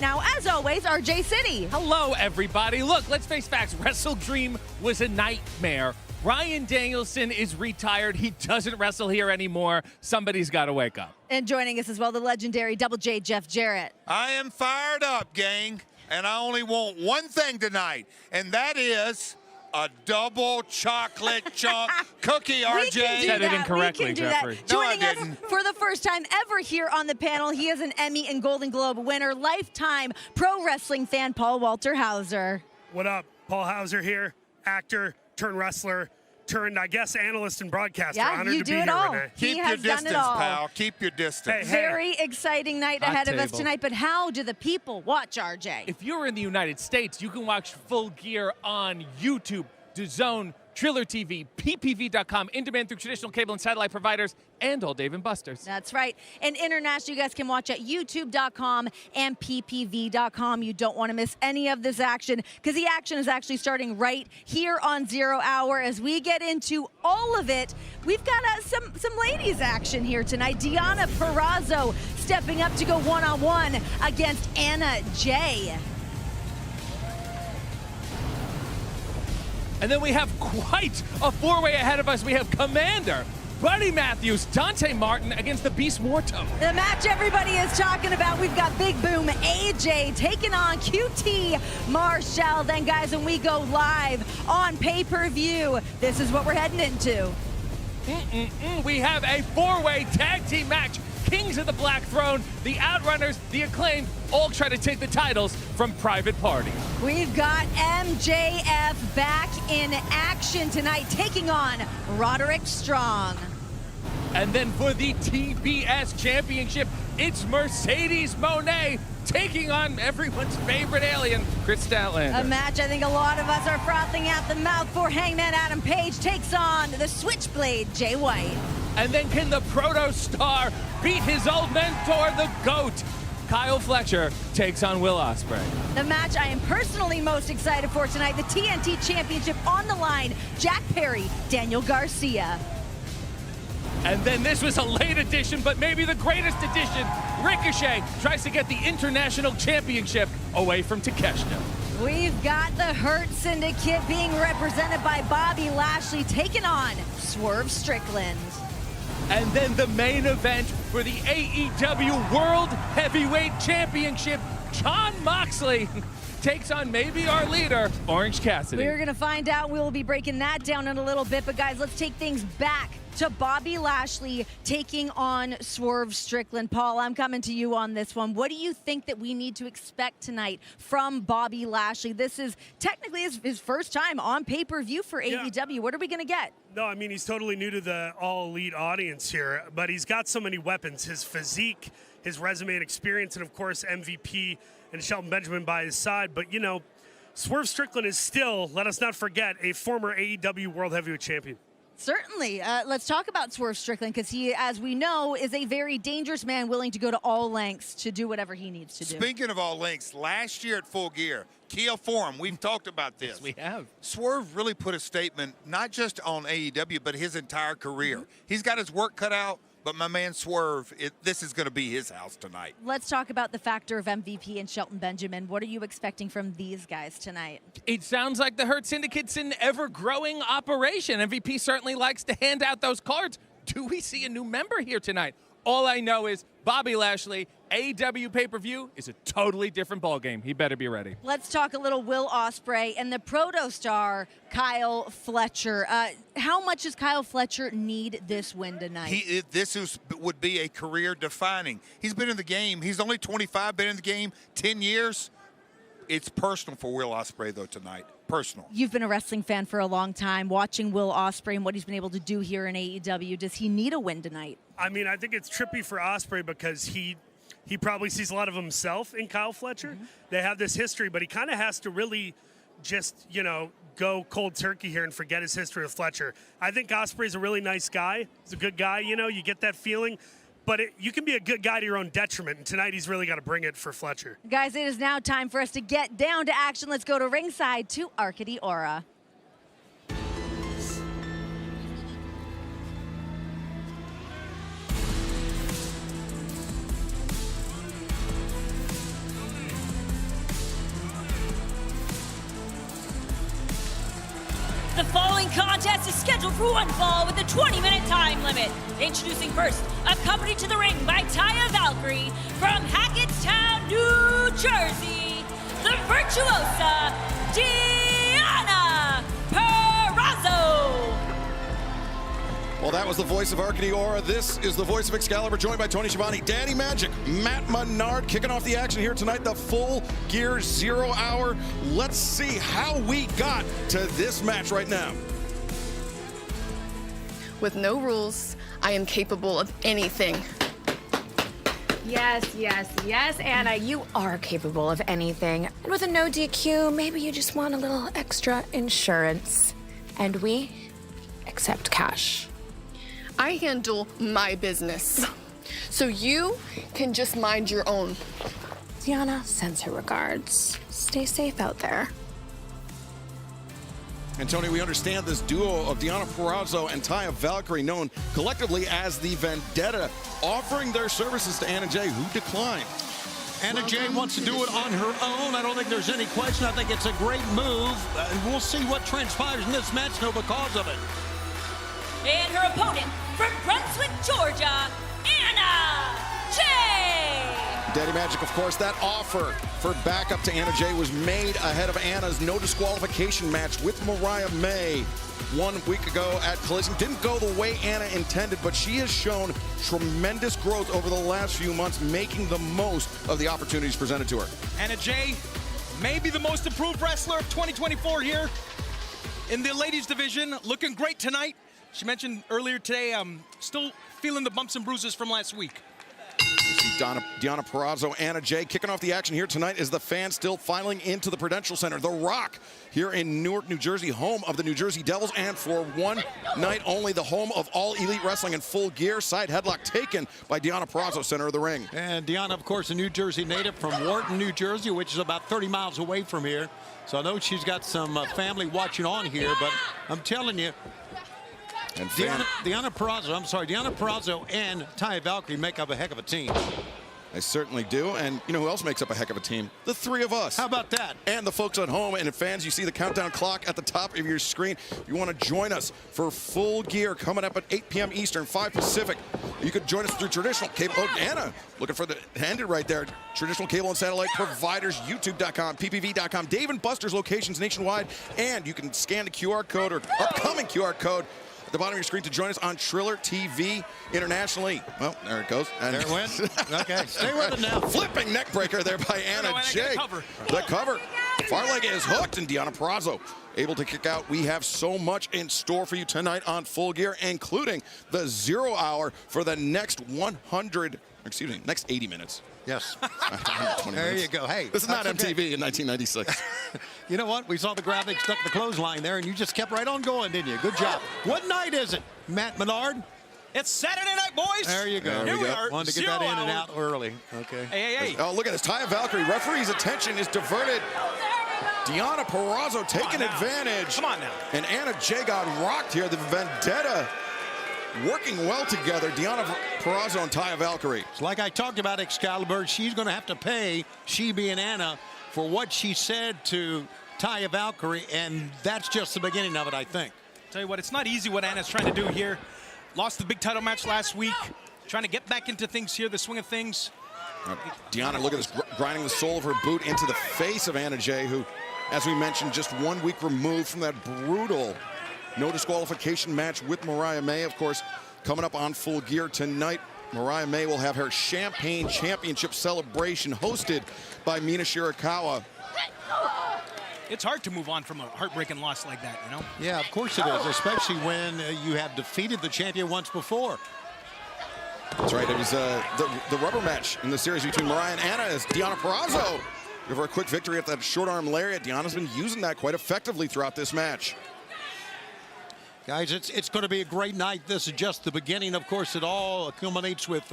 right now. As always, RJ City. Hello, everybody. Look, let's face facts. Wrestle Dream was a nightmare. Ryan Danielson is retired. He doesn't wrestle here anymore. Somebody's got to wake up. And joining us as well, the legendary Double J, Jeff Jarrett. I am fired up, gang, and I only want one thing tonight, and that is a double chocolate chunk cookie, RJ. We can do Said it that. incorrectly, We can do Jeffrey. that. No, I Joining us didn't. for the first time ever here on the panel, he is an Emmy and Golden Globe winner, lifetime pro wrestling fan, Paul Walter Hauser. What up? Paul Hauser here, actor turned wrestler turned, I guess, analyst and broadcaster. Yeah, Honored you to do be it here, all. Renee. He Keep your has done distance, it all. pal. Keep your distance. Hey. Very exciting night Hot ahead of us table. tonight, but how do the people watch, RJ? If you're in the United States, you can watch Full Gear on YouTube, DAZN, Triller TV, ppv.com, in demand through traditional cable and satellite providers, and all Dave & Buster's. That's right. And international, you guys can watch at youtube.com and ppv.com. You don't want to miss any of this action because the action is actually starting right here on 0 Hour. As we get into all of it, we've got some ladies action here tonight. Deonna Purrazzo stepping up to go one-on-one against Anna Jay. And then we have quite a four-way ahead of us. We have Commander, Buddy Matthews, Dante Martin against the Beast Morto. The match everybody is talking about, we've got Big Boom AJ taking on QT Marshall. Then, guys, when we go live on pay-per-view, this is what we're heading into. We have a four-way tag team match. Kings of the Black Throne, the Outrunners, the Acclaimed, all try to take the titles from Private Party. We've got MJF back in action tonight, taking on Roderick Strong. And then for the TBS Championship, it's Mercedes Moné taking on everyone's favorite alien, Chris Statlander. A match I think a lot of us are frothing at the mouth for. Hangman Adam Page takes on the Switchblade Jay White. And then can the Proto Star beat his old mentor, the GOAT? Kyle Fletcher takes on Will Ospreay. The match I am personally most excited for tonight, the TNT Championship on the line, Jack Perry, Daniel Garcia. And then this was a late edition, but maybe the greatest edition. Ricochet tries to get the International Championship away from Takeshita. We've got the Hurt Syndicate being represented by Bobby Lashley taking on Swerve Strickland. And then the main event for the AEW World Heavyweight Championship, Jon Moxley takes on maybe our leader, Orange Cassidy. We're going to find out. We will be breaking that down in a little bit. But, guys, let's take things back to Bobby Lashley taking on Swerve Strickland. Paul, I'm coming to you on this one. What do you think that we need to expect tonight from Bobby Lashley? This is technically his first time on pay-per-view for AEW. What are we going to get? No, I mean, he's totally new to the all-elite audience here, but he's got so many weapons. His physique, his resume and experience, and, of course, MVP and Shelton Benjamin by his side. But, you know, Swerve Strickland is still, let us not forget, a former AEW World Heavyweight Champion. Certainly. Let's talk about Swerve Strickland because he, as we know, is a very dangerous man willing to go to all lengths to do whatever he needs to do. Speaking of all lengths, last year at Full Gear, Kia Forum, we've talked about this. Yes, we have. Swerve really put a statement, not just on AEW, but his entire career. He's got his work cut out, but my man Swerve, this is going to be his house tonight. Let's talk about the factor of MVP and Shelton Benjamin. What are you expecting from these guys tonight? It sounds like the Hurt Syndicate's an ever-growing operation. MVP certainly likes to hand out those cards. Do we see a new member here tonight? All I know is Bobby Lashley, AEW pay-per-view, is a totally different ballgame. He better be ready. Let's talk a little Will Ospreay and the proto-star Kyle Fletcher. How much does Kyle Fletcher need this win tonight? This would be a career-defining. He's been in the game. He's only 25, been in the game 10 years. It's personal for Will Ospreay, though, tonight. Personal. You've been a wrestling fan for a long time, watching Will Ospreay and what he's been able to do here in AEW. Does he need a win tonight? I mean, I think it's trippy for Ospreay because he probably sees a lot of himself in Kyle Fletcher. Mm-hmm. They have this history, but he kind of has to really just, you know, go cold turkey here and forget his history with Fletcher. I think Ospreay's a really nice guy. He's a good guy, you know, you get that feeling. But you can be a good guy to your own detriment, and tonight he's really got to bring it for Fletcher. Guys, it is now time for us to get down to action. Let's go to ringside to Arkady Aura. The following contest is scheduled for one fall with a 20-minute time limit. Introducing first, accompanied to the ring by Taya Valkyrie from Hackettstown, New Jersey, the virtuosa, Purrazzo. Well, that was the voice of Arcady Aura. This is the voice of Excalibur, joined by Tony Schiavone, Danny Magic, Matt Menard, kicking off the action here tonight, the Full Gear 0 Hour. Let's see how we got to this match right now. With no rules, I am capable of anything. Yes, yes, yes, Anna, you are capable of anything. And with a no DQ, maybe you just want a little extra insurance. And we accept cash. I handle my business. So you can just mind your own. Deanna sends her regards. Stay safe out there. And Tony, we understand this duo of Deonna Purrazzo and Taya Valkyrie, known collectively as the Vendetta, offering their services to Anna Jay, who declined. Anna Jay wants to do it on her own. I don't think there's any question. I think it's a great move. And we'll see what transpires in this match, though, because of it. And her opponent from Brunswick, Georgia, Anna Jay. Daddy Magic, of course, that offer for backup to Anna Jay was made ahead of Anna's no disqualification match with Mariah May 1 week ago at Collision. Didn't go the way Anna intended, but she has shown tremendous growth over the last few months, making the most of the opportunities presented to her. Anna Jay may be the most improved wrestler of 2024 here in the ladies division. Looking great tonight. She mentioned earlier today, still feeling the bumps and bruises from last week. Deonna Purrazzo, Anna Jay kicking off the action here tonight as the fans still filing into the Prudential Center. The Rock here in Newark, New Jersey, home of the New Jersey Devils, and for one night only, the home of All Elite Wrestling in Full Gear. Side headlock taken by Deonna Purrazzo, center of the ring. And Deonna, of course, a New Jersey native from Wharton, New Jersey, which is about 30 miles away from here. So I know she's got some family watching on here, but I'm telling you, And Deonna Purrazzo and Taya Valkyrie make up a heck of a team. They certainly do. And you know who else makes up a heck of a team? The three of us. How about that? And the folks at home and fans, you see the countdown clock at the top of your screen. If you want to join us for Full Gear coming up at 8 p.m. Eastern, 5 Pacific, you could join us through traditional cable. Oh, Anna, looking for the handed right there. Traditional cable and satellite providers, youtube.com, ppv.com, Dave & Buster's locations nationwide. And you can scan the QR code or upcoming QR code at the bottom of your screen to join us on Triller TV internationally. Well, there it goes. And there it went. Okay, stay with it now. Flipping neck breaker there by Anna Jay. The cover. Far leg is hooked, and Deonna Purrazzo able to kick out. We have so much in store for you tonight on Full Gear, including the 0 hour for the next next 80 minutes. Yes. There minutes. You go. Hey, this is not MTV in 1996. You know what? We saw the graphic, stuck the clothesline there, and you just kept right on going, didn't you? Good job. What night is it, Matt Menard? It's Saturday night, boys. There you go. Here we are. Wanted to get that in and out early. Okay. Hey. Oh, look at this. Taya Valkyrie. Referee's attention is diverted. Deonna Purrazzo taking advantage. Come on now. And Anna Jay got rocked here. The Vendetta working well together. Deonna Purrazzo and Taya Valkyrie. It's like I talked about, Excalibur. She's going to have to pay, she being Anna, for what she said to Taya Valkyrie, and that's just the beginning of it, I think. Tell you what, it's not easy what Anna's trying to do here. Lost the big title match last week. Trying to get back into things here, the swing of things. Deonna, look at this, grinding the sole of her boot into the face of Anna Jay, who, as we mentioned, just 1 week removed from that brutal no disqualification match with Mariah May. Of course, coming up on Full Gear tonight, Mariah May will have her Champagne Championship celebration hosted by Mina Shirakawa. It's hard to move on from a heartbreaking loss like that, you know? Yeah, of course it is, especially when you have defeated the champion once before. That's right. It was the rubber match in the series between Mariah and Anna as Deonna Purrazzo give her a quick victory at that short arm lariat. Deonna's been using that quite effectively throughout this match. Guys, it's going to be a great night. This is just the beginning. Of course, it all culminates with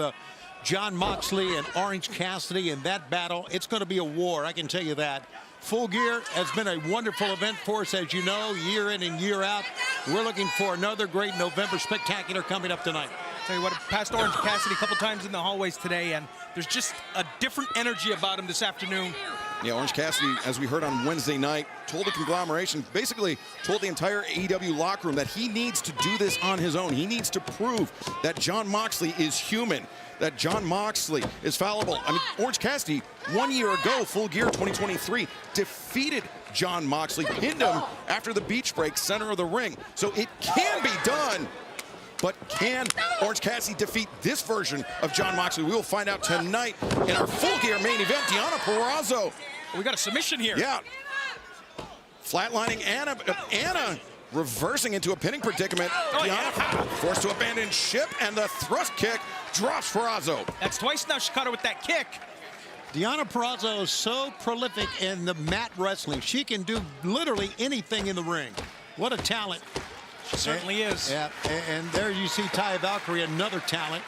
Jon Moxley and Orange Cassidy in that battle. It's going to be a war, I can tell you that. Full Gear has been a wonderful event for us, as you know, year in and year out. We're looking for another great November spectacular coming up tonight. Tell you what, I passed Orange Cassidy a couple times in the hallways today, and there's just a different energy about him this afternoon. Yeah, Orange Cassidy, as we heard on Wednesday night, told the conglomeration, basically told the entire AEW locker room that he needs to do this on his own. He needs to prove that Jon Moxley is human, that Jon Moxley is fallible. I mean, Orange Cassidy, 1 year ago, Full Gear 2023, defeated Jon Moxley, pinned him after the beach break, center of the ring. So it can be done. But can Orange Cassidy defeat this version of Jon Moxley? We will find out tonight in our Full Gear main event. Deonna Purrazzo. We got a submission here. Yeah. Flatlining Anna. Anna reversing into a pinning predicament. Deonna forced to abandon ship, and the thrust kick drops Purrazzo. That's twice now she caught her with that kick. Deonna Purrazzo is so prolific in the mat wrestling. She can do literally anything in the ring. What a talent. She certainly is. Yeah, and there you see Taya Valkyrie, another talent.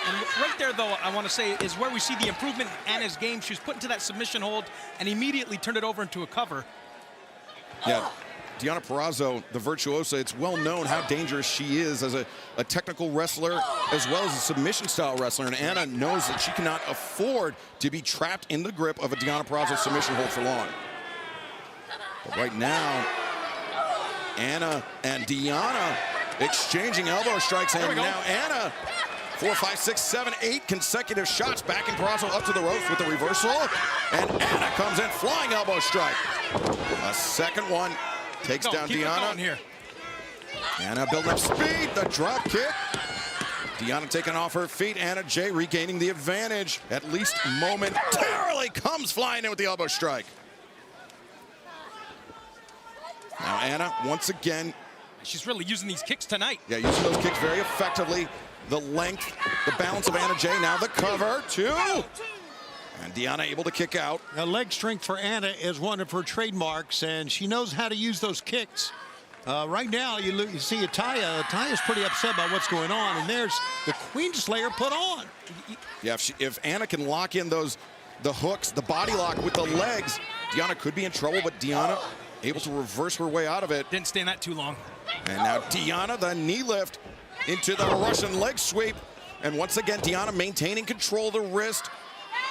And right there, though, I want to say is where we see the improvement in Anna's game. She was put into that submission hold and immediately turned it over into a cover. Yeah, Deonna Purrazzo, the virtuosa, it's well known how dangerous she is as a technical wrestler as well as a submission-style wrestler. And Anna knows that she cannot afford to be trapped in the grip of a Deonna Purrazzo submission hold for long. But right now, Anna and Deonna exchanging elbow strikes, and now Anna 4, 5, 6, 7, 8 consecutive shots, backing Purrazzo up to the ropes with the reversal, and Anna comes in, flying elbow strike. A second one takes down Deonna. Here. Anna building up speed, the drop kick. Deonna taking off her feet. Anna Jay regaining the advantage, at least momentarily, comes flying in with the elbow strike. Now Anna, once again. She's really using these kicks tonight. Yeah, using those kicks very effectively. The length, the balance of Anna Jay. Now the cover, 2. And Deonna able to kick out. Now, leg strength for Anna is one of her trademarks, and she knows how to use those kicks. Right now, you see Taya. Taya's pretty upset about what's going on, and there's the Queen Slayer put on. Yeah, if Anna can lock in the hooks, the body lock with the legs, Deonna could be in trouble, but Deonna able to reverse her way out of it. Didn't stand that too long. And now Deonna, the knee lift into the Russian leg sweep. And once again, Deonna maintaining control of the wrist.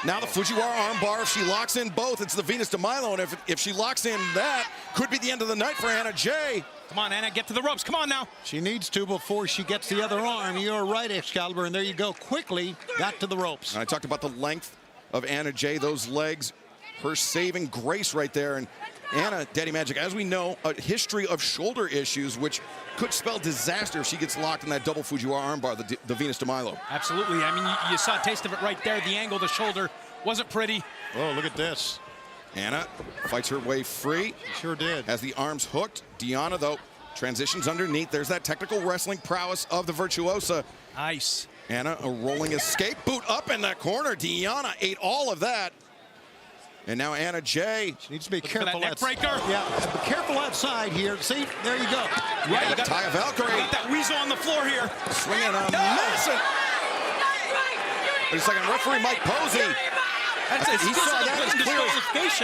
Now the Fujiwara armbar. If she locks in both, it's the Venus de Milo. And if she locks in that, could be the end of the night for Anna Jay. Come on, Anna, get to the ropes. Come on now. She needs to before she gets the other arm. You're right, Excalibur, and there you go. Quickly got to the ropes. And I talked about the length of Anna Jay, those legs, her saving grace right there. And Anna, Daddy Magic, as we know, a history of shoulder issues, which could spell disaster if she gets locked in that double Fujiwara armbar, the Venus de Milo. Absolutely. I mean, you saw a taste of it right there. The angle of the shoulder wasn't pretty. Oh, look at this. Anna fights her way free. Sure did. Has the arms hooked. Deonna, though, transitions underneath. There's that technical wrestling prowess of the virtuosa. Nice. Anna, a rolling escape. Boot up in that corner. Deonna ate all of that. And now Anna Jay. She needs to be careful. That neck breaker. Yeah, be careful outside here. See, there you go. Yeah, you got Taya Valkyrie. You got that weasel on the floor here. Swinging a massive. It's like a referee Mike Posey. He saw that as clear as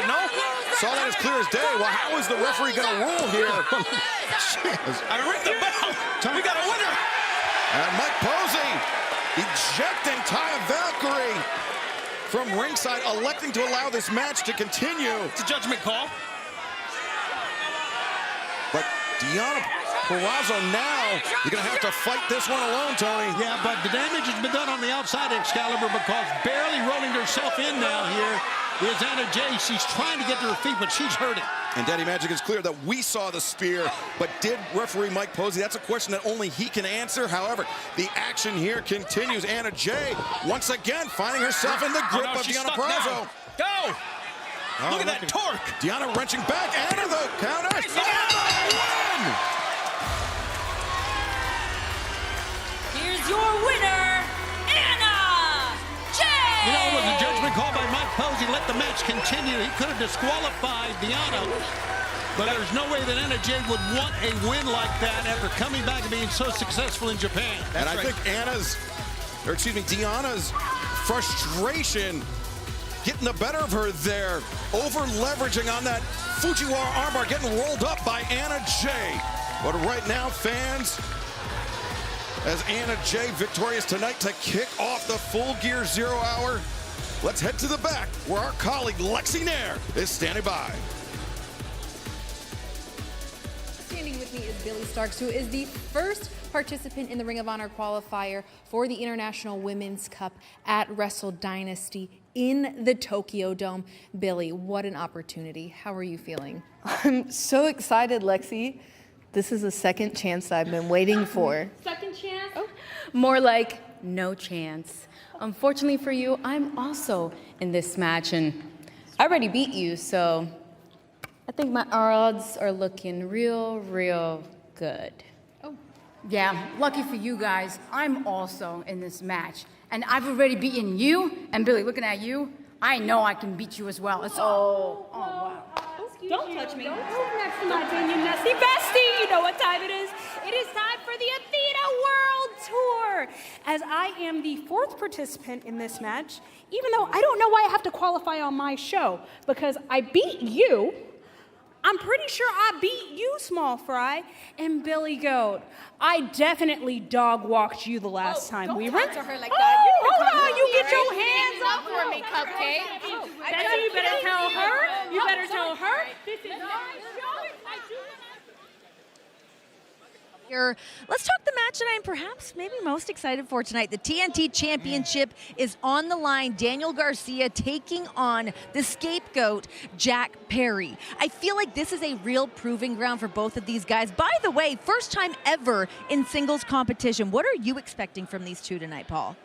no? Saw that as clear as day. Well, how is the referee going to rule here? I ring the bell. We got a winner. And Mike Posey ejecting Taya Valkyrie from ringside, electing to allow this match to continue. It's a judgment call. But Deonna Purrazzo now, you're going to have to fight this one alone, Tony. Yeah, but the damage has been done on the outside, Excalibur, because barely rolling herself in now here is Anna Jay. She's trying to get to her feet, but she's hurting. And Daddy Magic is clear that we saw the spear, but did referee Mike Posey? That's a question that only he can answer. However, the action here continues. Anna Jay, once again, finding herself in the grip of Deonna Purrazzo. Go! Look at that torque. Deonna wrenching back. Anna, the counter. Win! Here's your winner, Anna Jay! You know, it was a judgment call by Mike Posey. Let the match continue. He could have disqualified Deonna, but there's no way that Anna Jay would want a win like that after coming back and being so successful in Japan. And I think Deonna's frustration getting the better of her there, over leveraging on that Fujiwara armbar, getting rolled up by Anna Jay. But right now, fans, as Anna Jay victorious tonight to kick off the Full Gear 0 Hour. Let's head to the back where our colleague Lexi Nair is standing by. Standing with me is Billy Starks, who is the first participant in the Ring of Honor qualifier for the International Women's Cup at Wrestle Dynasty in the Tokyo Dome. Billy, what an opportunity. How are you feeling? I'm so excited, Lexi. This is a second chance I've been waiting for. Second chance? Oh. More like no chance. Unfortunately for you, I'm also in this match, and I already beat you, so I think my odds are looking real, real good. Oh. Yeah, lucky for you guys, I'm also in this match. And I've already beaten you, and Billy, looking at you, I know I can beat you as well. It's wow. Don't touch me. Don't sit next to my team, you nasty bestie. You know what time it is. It is time for the Athena World Tour. As I am the fourth participant in this match, even though I don't know why I have to qualify on my show, because I beat you. I'm pretty sure I beat you, Small Fry, and Billy Goat. I definitely dog walked you the last time we were. Don't talk to her like that. Hold on, you get your hands up for me, Cupcake. Bessie, you better tell her. You better tell her. This is my show. I do what Let's talk the match that I'm perhaps maybe most excited for tonight. The TNT Championship is on the line. Daniel Garcia taking on the scapegoat, Jack Perry. I feel like this is a real proving ground for both of these guys. By the way, first time ever in singles competition. What are you expecting from these two tonight, Paul?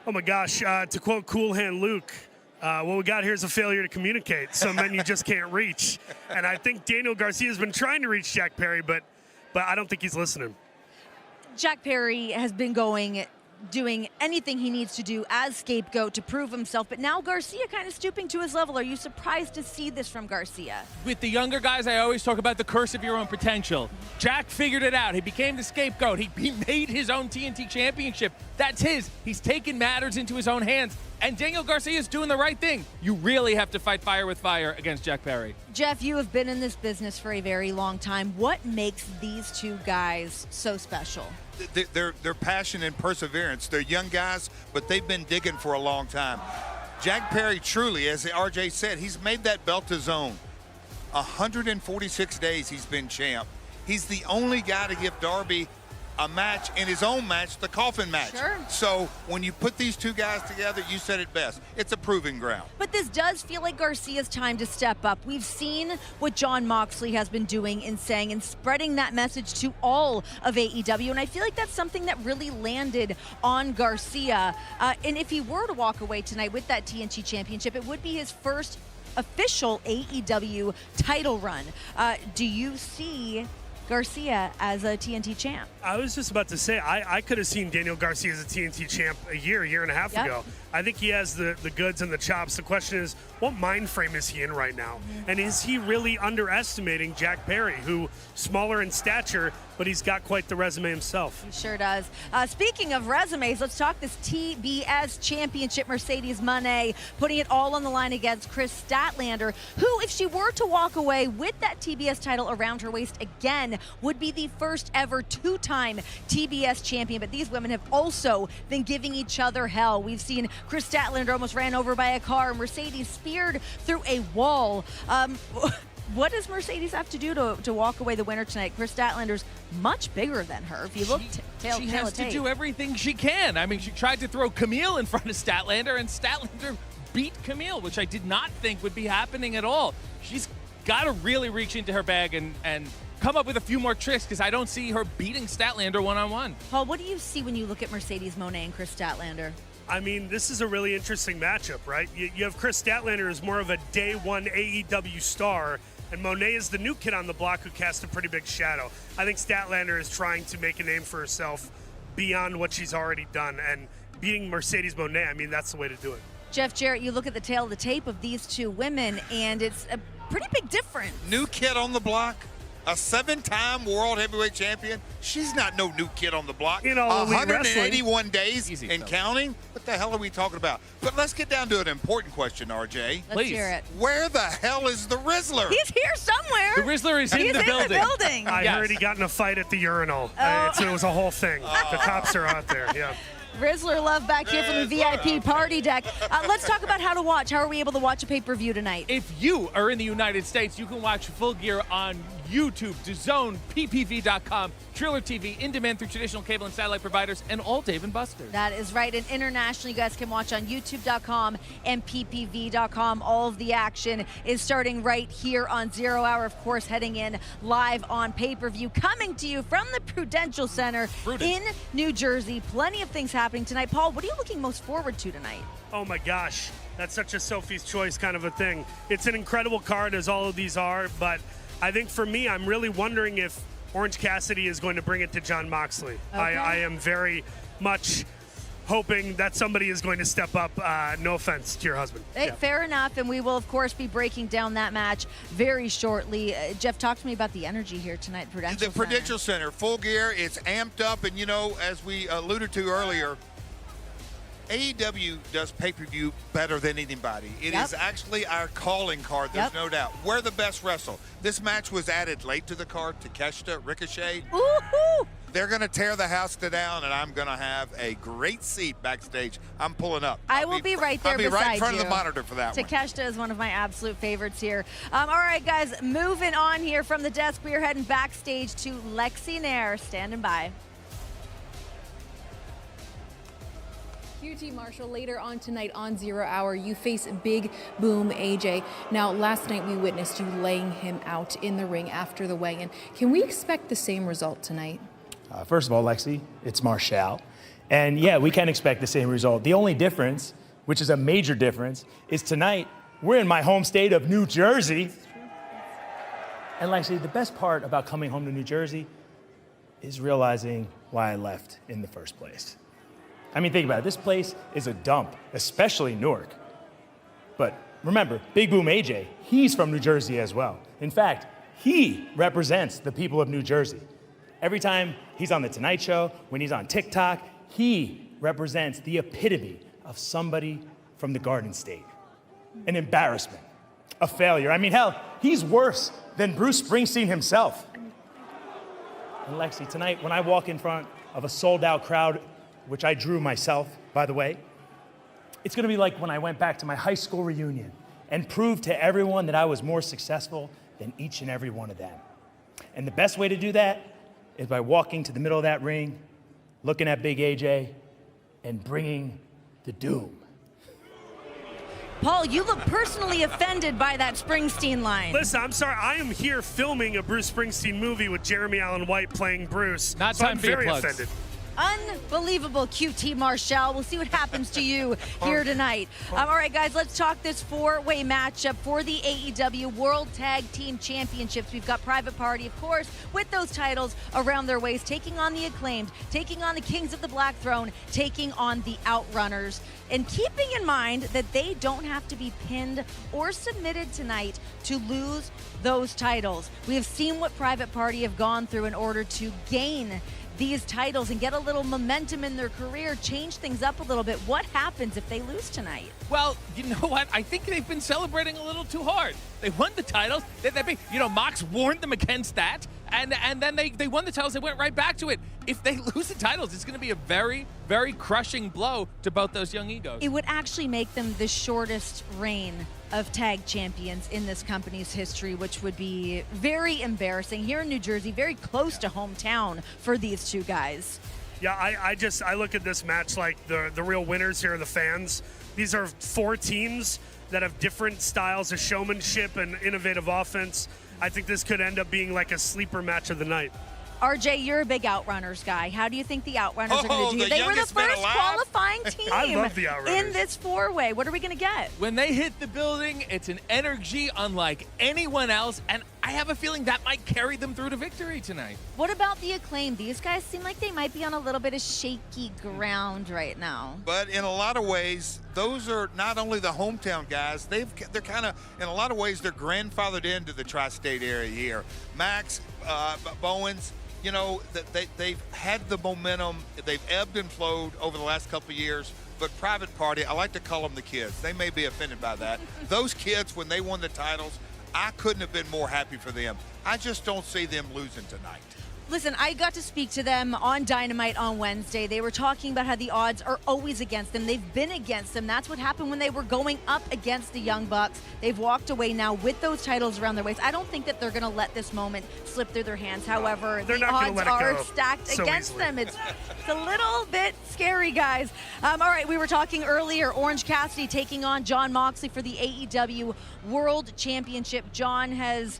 Oh my gosh, to quote Cool Hand Luke, what we got here is a failure to communicate. Some men you just can't reach. And I think Daniel Garcia has been trying to reach Jack Perry, but I don't think he's listening. Jack Perry has been doing anything he needs to do as scapegoat to prove himself, but now Garcia kind of stooping to his level. Are you surprised to see this from Garcia? With the younger guys, I always talk about the curse of your own potential. Jack figured it out. He became the scapegoat. He made his own TNT championship. That's his. He's taken matters into his own hands. And Daniel Garcia is doing the right thing. You really have to fight fire with fire against Jack Perry. Jeff, you have been in this business for a very long time. What makes these two guys so special? Their passion and perseverance. They're young guys, but they've been digging for a long time. Jack Perry truly, as RJ said, he's made that belt his own. 146 days he's been champ. He's the only guy to give Darby a match in his own match, the coffin match. Sure. So when you put these two guys together, you said it best. It's a proving ground. But this does feel like Garcia's time to step up. We've seen what Jon Moxley has been doing and saying and spreading that message to all of AEW, and I feel like that's something that really landed on Garcia. And if he were to walk away tonight with that TNT championship, it would be his first official AEW title run. Do you see Garcia as a TNT champ? I was just about to say, I could have seen Daniel Garcia as a TNT champ a year and a half ago. I think he has the goods and the chops. The question is, what mind frame is he in right now? And is he really underestimating Jack Perry, who smaller in stature, but he's got quite the resume himself? He sure does. Speaking of resumes, let's talk this TBS championship. Mercedes Mone putting it all on the line against Chris Statlander, who, if she were to walk away with that TBS title around her waist again, would be the first ever two-time TBS champion. But these women have also been giving each other hell. We've seen Chris Statlander almost ran over by a car, Mercedes speared through a wall. What does Mercedes have to do to walk away the winner tonight? Chris Statlander's much bigger than her. If you look, she has to do everything she can. I mean, she tried to throw Camille in front of Statlander, and Statlander beat Camille, which I did not think would be happening at all. She's got to really reach into her bag and come up with a few more tricks, because I don't see her beating Statlander one-on-one. Paul, what do you see when you look at Mercedes Mone and Chris Statlander? I mean, this is a really interesting matchup, right? You have Chris Statlander as more of a day one AEW star, and Mone is the new kid on the block who cast a pretty big shadow. I think Statlander is trying to make a name for herself beyond what she's already done, and beating Mercedes Mone, I mean, that's the way to do it. Jeff Jarrett, you look at the tail of the tape of these two women, and it's a pretty big difference. New kid on the block, A 7-time world heavyweight champion. She's not no new kid on the block. 181 days Easy, and fellas. counting? What the hell are we talking about? But let's get down to an important question, RJ. Let's hear it. Where the hell is the Rizzler? He's here somewhere. The Rizzler is in the building. I heard he got in a fight at the urinal. It was a whole thing. The cops are out there. Yeah. Rizzler love back here from the VIP party deck. Let's talk about how to watch. How are we able to watch a pay-per-view tonight? If you are in the United States, you can watch Full Gear on YouTube, DAZN, PPV.com, Triller TV, in demand through traditional cable and satellite providers, and all Dave & Buster's. That is right. And internationally, you guys can watch on YouTube.com and PPV.com. All of the action is starting right here on 0 Hour, of course, heading in live on pay-per-view, coming to you from the Prudential Center in New Jersey. Plenty of things happening tonight. Paul, what are you looking most forward to tonight? Oh my gosh, that's such a Sophie's Choice kind of a thing. It's an incredible card, as all of these are, but I think for me, I'm really wondering if Orange Cassidy is going to bring it to Jon Moxley. Okay. I am very much hoping that somebody is going to step up. No offense to your husband. Hey, fair enough, and we will, of course, be breaking down that match very shortly. Jeff, talk to me about the energy here tonight at Prudential The Prudential Center, Full Gear, it's amped up, and as we alluded to earlier, AEW does pay-per-view better than anybody. It is actually our calling card, there's no doubt. We're the best wrestle. This match was added late to the card. Takeshita, Ricochet. Woo-hoo! They're going to tear the house down, and I'm going to have a great seat backstage. I'm pulling up. I will be right there I'll be beside right in front you. of the monitor for that one. Takeshita is one of my absolute favorites here. All right, guys, moving on here from the desk. We are heading backstage to Lexi Nair, standing by. QT Marshall, later on tonight on 0 Hour, you face Big Boom AJ. Now, last night we witnessed you laying him out in the ring after the weigh-in. Can we expect the same result tonight? First of all, Lexi, it's Marshall. And yeah, we can expect the same result. The only difference, which is a major difference, is tonight we're in my home state of New Jersey. And Lexi, the best part about coming home to New Jersey is realizing why I left in the first place. I mean, think about it. This place is a dump, especially Newark. But remember, Big Boom AJ, he's from New Jersey as well. In fact, he represents the people of New Jersey. Every time he's on The Tonight Show, when he's on TikTok, he represents the epitome of somebody from the Garden State. An embarrassment, a failure. I mean, hell, he's worse than Bruce Springsteen himself. And Lexi, tonight, when I walk in front of a sold-out crowd, which I drew myself, by the way, it's gonna be like when I went back to my high school reunion and proved to everyone that I was more successful than each and every one of them. And the best way to do that is by walking to the middle of that ring, looking at Big AJ, and bringing the doom. Paul, you look personally offended by that Springsteen line. Listen, I'm sorry. I am here filming a Bruce Springsteen movie with Jeremy Allen White playing Bruce. Not so time I'm for your very plugs. offended. Unbelievable, QT Marshall. We'll see what happens to you here tonight. All right, guys, let's talk this four-way matchup for the AEW World Tag Team Championships. We've got Private Party, of course, with those titles around their waist, taking on the Acclaimed, taking on the Kings of the Black Throne, taking on the Outrunners, and keeping in mind that they don't have to be pinned or submitted tonight to lose those titles. We have seen what Private Party have gone through in order to gain these titles and get a little momentum in their career, change things up a little bit. What happens if they lose tonight? Well, you know what? I think they've been celebrating a little too hard. They won the titles. Mox warned them against that, and then they won the titles. They went right back to it. If they lose the titles, it's going to be a very, very crushing blow to both those young egos. It would actually make them the shortest reign of tag champions in this company's history, which would be very embarrassing here in New Jersey, very close to hometown for these two guys. Yeah, I look at this match like the real winners here are the fans. These are four teams that have different styles of showmanship and innovative offense. I think this could end up being like a sleeper match of the night. RJ, you're a big Outrunners guy. How do you think the Outrunners are going to do? They were the youngest man first alive. qualifying team I love the Outrunners. in this four-way. What are we going to get? When they hit the building, it's an energy unlike anyone else, and I have a feeling that might carry them through to victory tonight. What about the Acclaim? These guys seem like they might be on a little bit of shaky ground right now. But in a lot of ways, those are not only the hometown guys, they're kind of, in a lot of ways, they're grandfathered into the tri-state area here. Max, Bowens, you know, they've had the momentum. They've ebbed and flowed over the last couple of years. But Private Party, I like to call them the kids. They may be offended by that. Those kids, when they won the titles, I couldn't have been more happy for them. I just don't see them losing tonight. Listen, I got to speak to them on Dynamite on Wednesday. They were talking about how the odds are always against them. They've been against them. That's what happened when they were going up against the Young Bucks. They've walked away now with those titles around their waist. I don't think that they're going to let this moment slip through their hands. However, the odds are stacked against them. It's a little bit scary, guys. All right, we were talking earlier, Orange Cassidy taking on Jon Moxley for the AEW World Championship. Jon has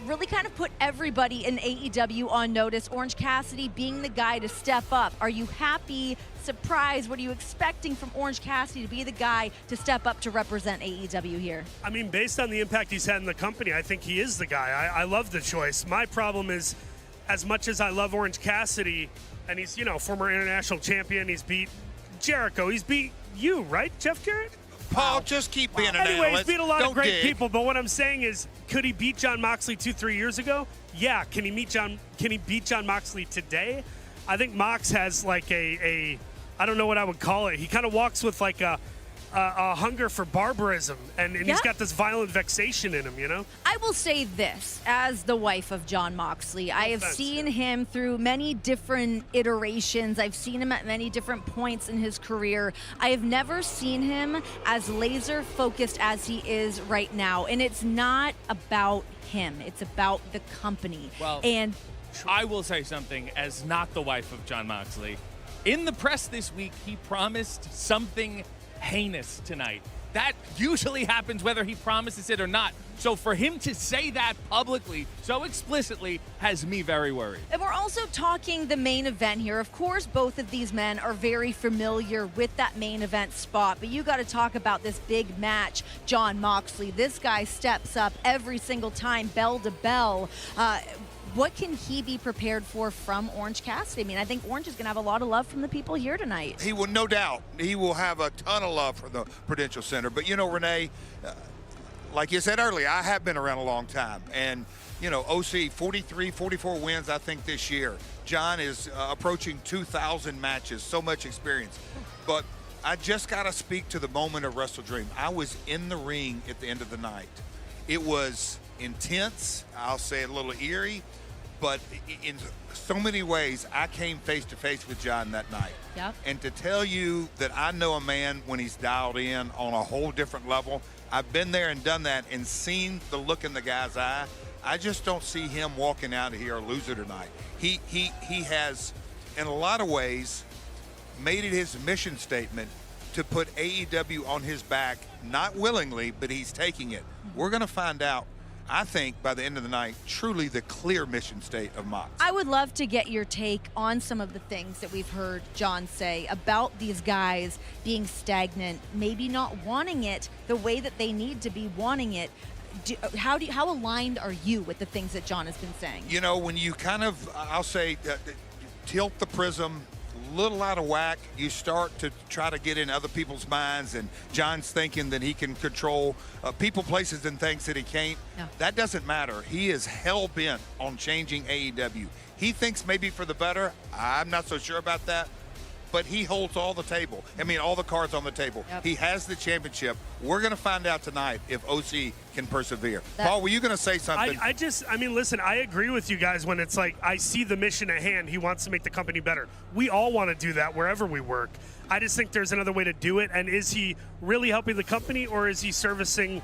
really kind of put everybody in AEW on notice. Orange Cassidy being the guy to step up. Are you happy, surprised? What are you expecting from Orange Cassidy to be the guy to step up to represent AEW here? I mean, based on the impact he's had in the company, I think he is the guy. I love the choice. My problem is, as much as I love Orange Cassidy, and he's, you know, former international champion, he's beat Jericho, he's beat you, right, Jeff Jarrett? Paul, just keep being an Anyway, analyst. he's beat a lot of great dig. people, but what I'm saying is, could he beat Jon Moxley 2-3 years ago? Yeah. Can he beat Jon Moxley today? I think Mox has like a I don't know what I would call it. He kind of walks with like a hunger for barbarism, and he's got this violent vexation in him, you know? I will say this, as the wife of Jon Moxley, I have seen him through many different iterations. I've seen him at many different points in his career. I have never seen him as laser focused as he is right now. And it's not about him. It's about the company. Well, and I will say something as not the wife of Jon Moxley. In the press this week, he promised something heinous tonight. That usually happens whether he promises it or not. So for him to say that publicly so explicitly has me very worried. And we're also talking the main event here. Of course, both of these men are very familiar with that main event spot, but you got to talk about this big match, Jon Moxley. This guy steps up every single time, bell to bell. What can he be prepared for from Orange Cassidy? I mean, I think Orange is going to have a lot of love from the people here tonight. He will, no doubt. He will have a ton of love for the Prudential Center. But, you know, Renee, like you said earlier, I have been around a long time. And, you know, OC, 43, 44 wins, I think, this year. Jon is approaching 2,000 matches, so much experience. But I just got to speak to the moment of Wrestle Dream. I was in the ring at the end of the night. It was intense. I'll say a little eerie. But in so many ways, I came face to face with Jon that night. Yep. And to tell you that I know a man when he's dialed in on a whole different level, I've been there and done that and seen the look in the guy's eye. I just don't see him walking out of here a loser tonight. He has, in a lot of ways, made it his mission statement to put AEW on his back, not willingly, but he's taking it. We're going to find out, I think, by the end of the night, truly the clear mission state of Mox. I would love to get your take on some of the things that we've heard Jon say about these guys being stagnant, maybe not wanting it the way that they need to be wanting it. How aligned are you with the things that Jon has been saying? You know, when you kind of, I'll say, tilt the prism a little out of whack, you start to try to get in other people's minds, and Jon's thinking that he can control people, places, and things that he can't. No. That doesn't matter. He is hell-bent on changing AEW. He thinks maybe for the better. I'm not so sure about that. But he holds all the all the cards on the table. Yep. He has the championship. We're going to find out tonight if OC can persevere. Paul, were you going to say something? Listen, I agree with you guys when it's like, I see the mission at hand. He wants to make the company better. We all want to do that wherever we work. I just think there's another way to do it. And is he really helping the company, or is he servicing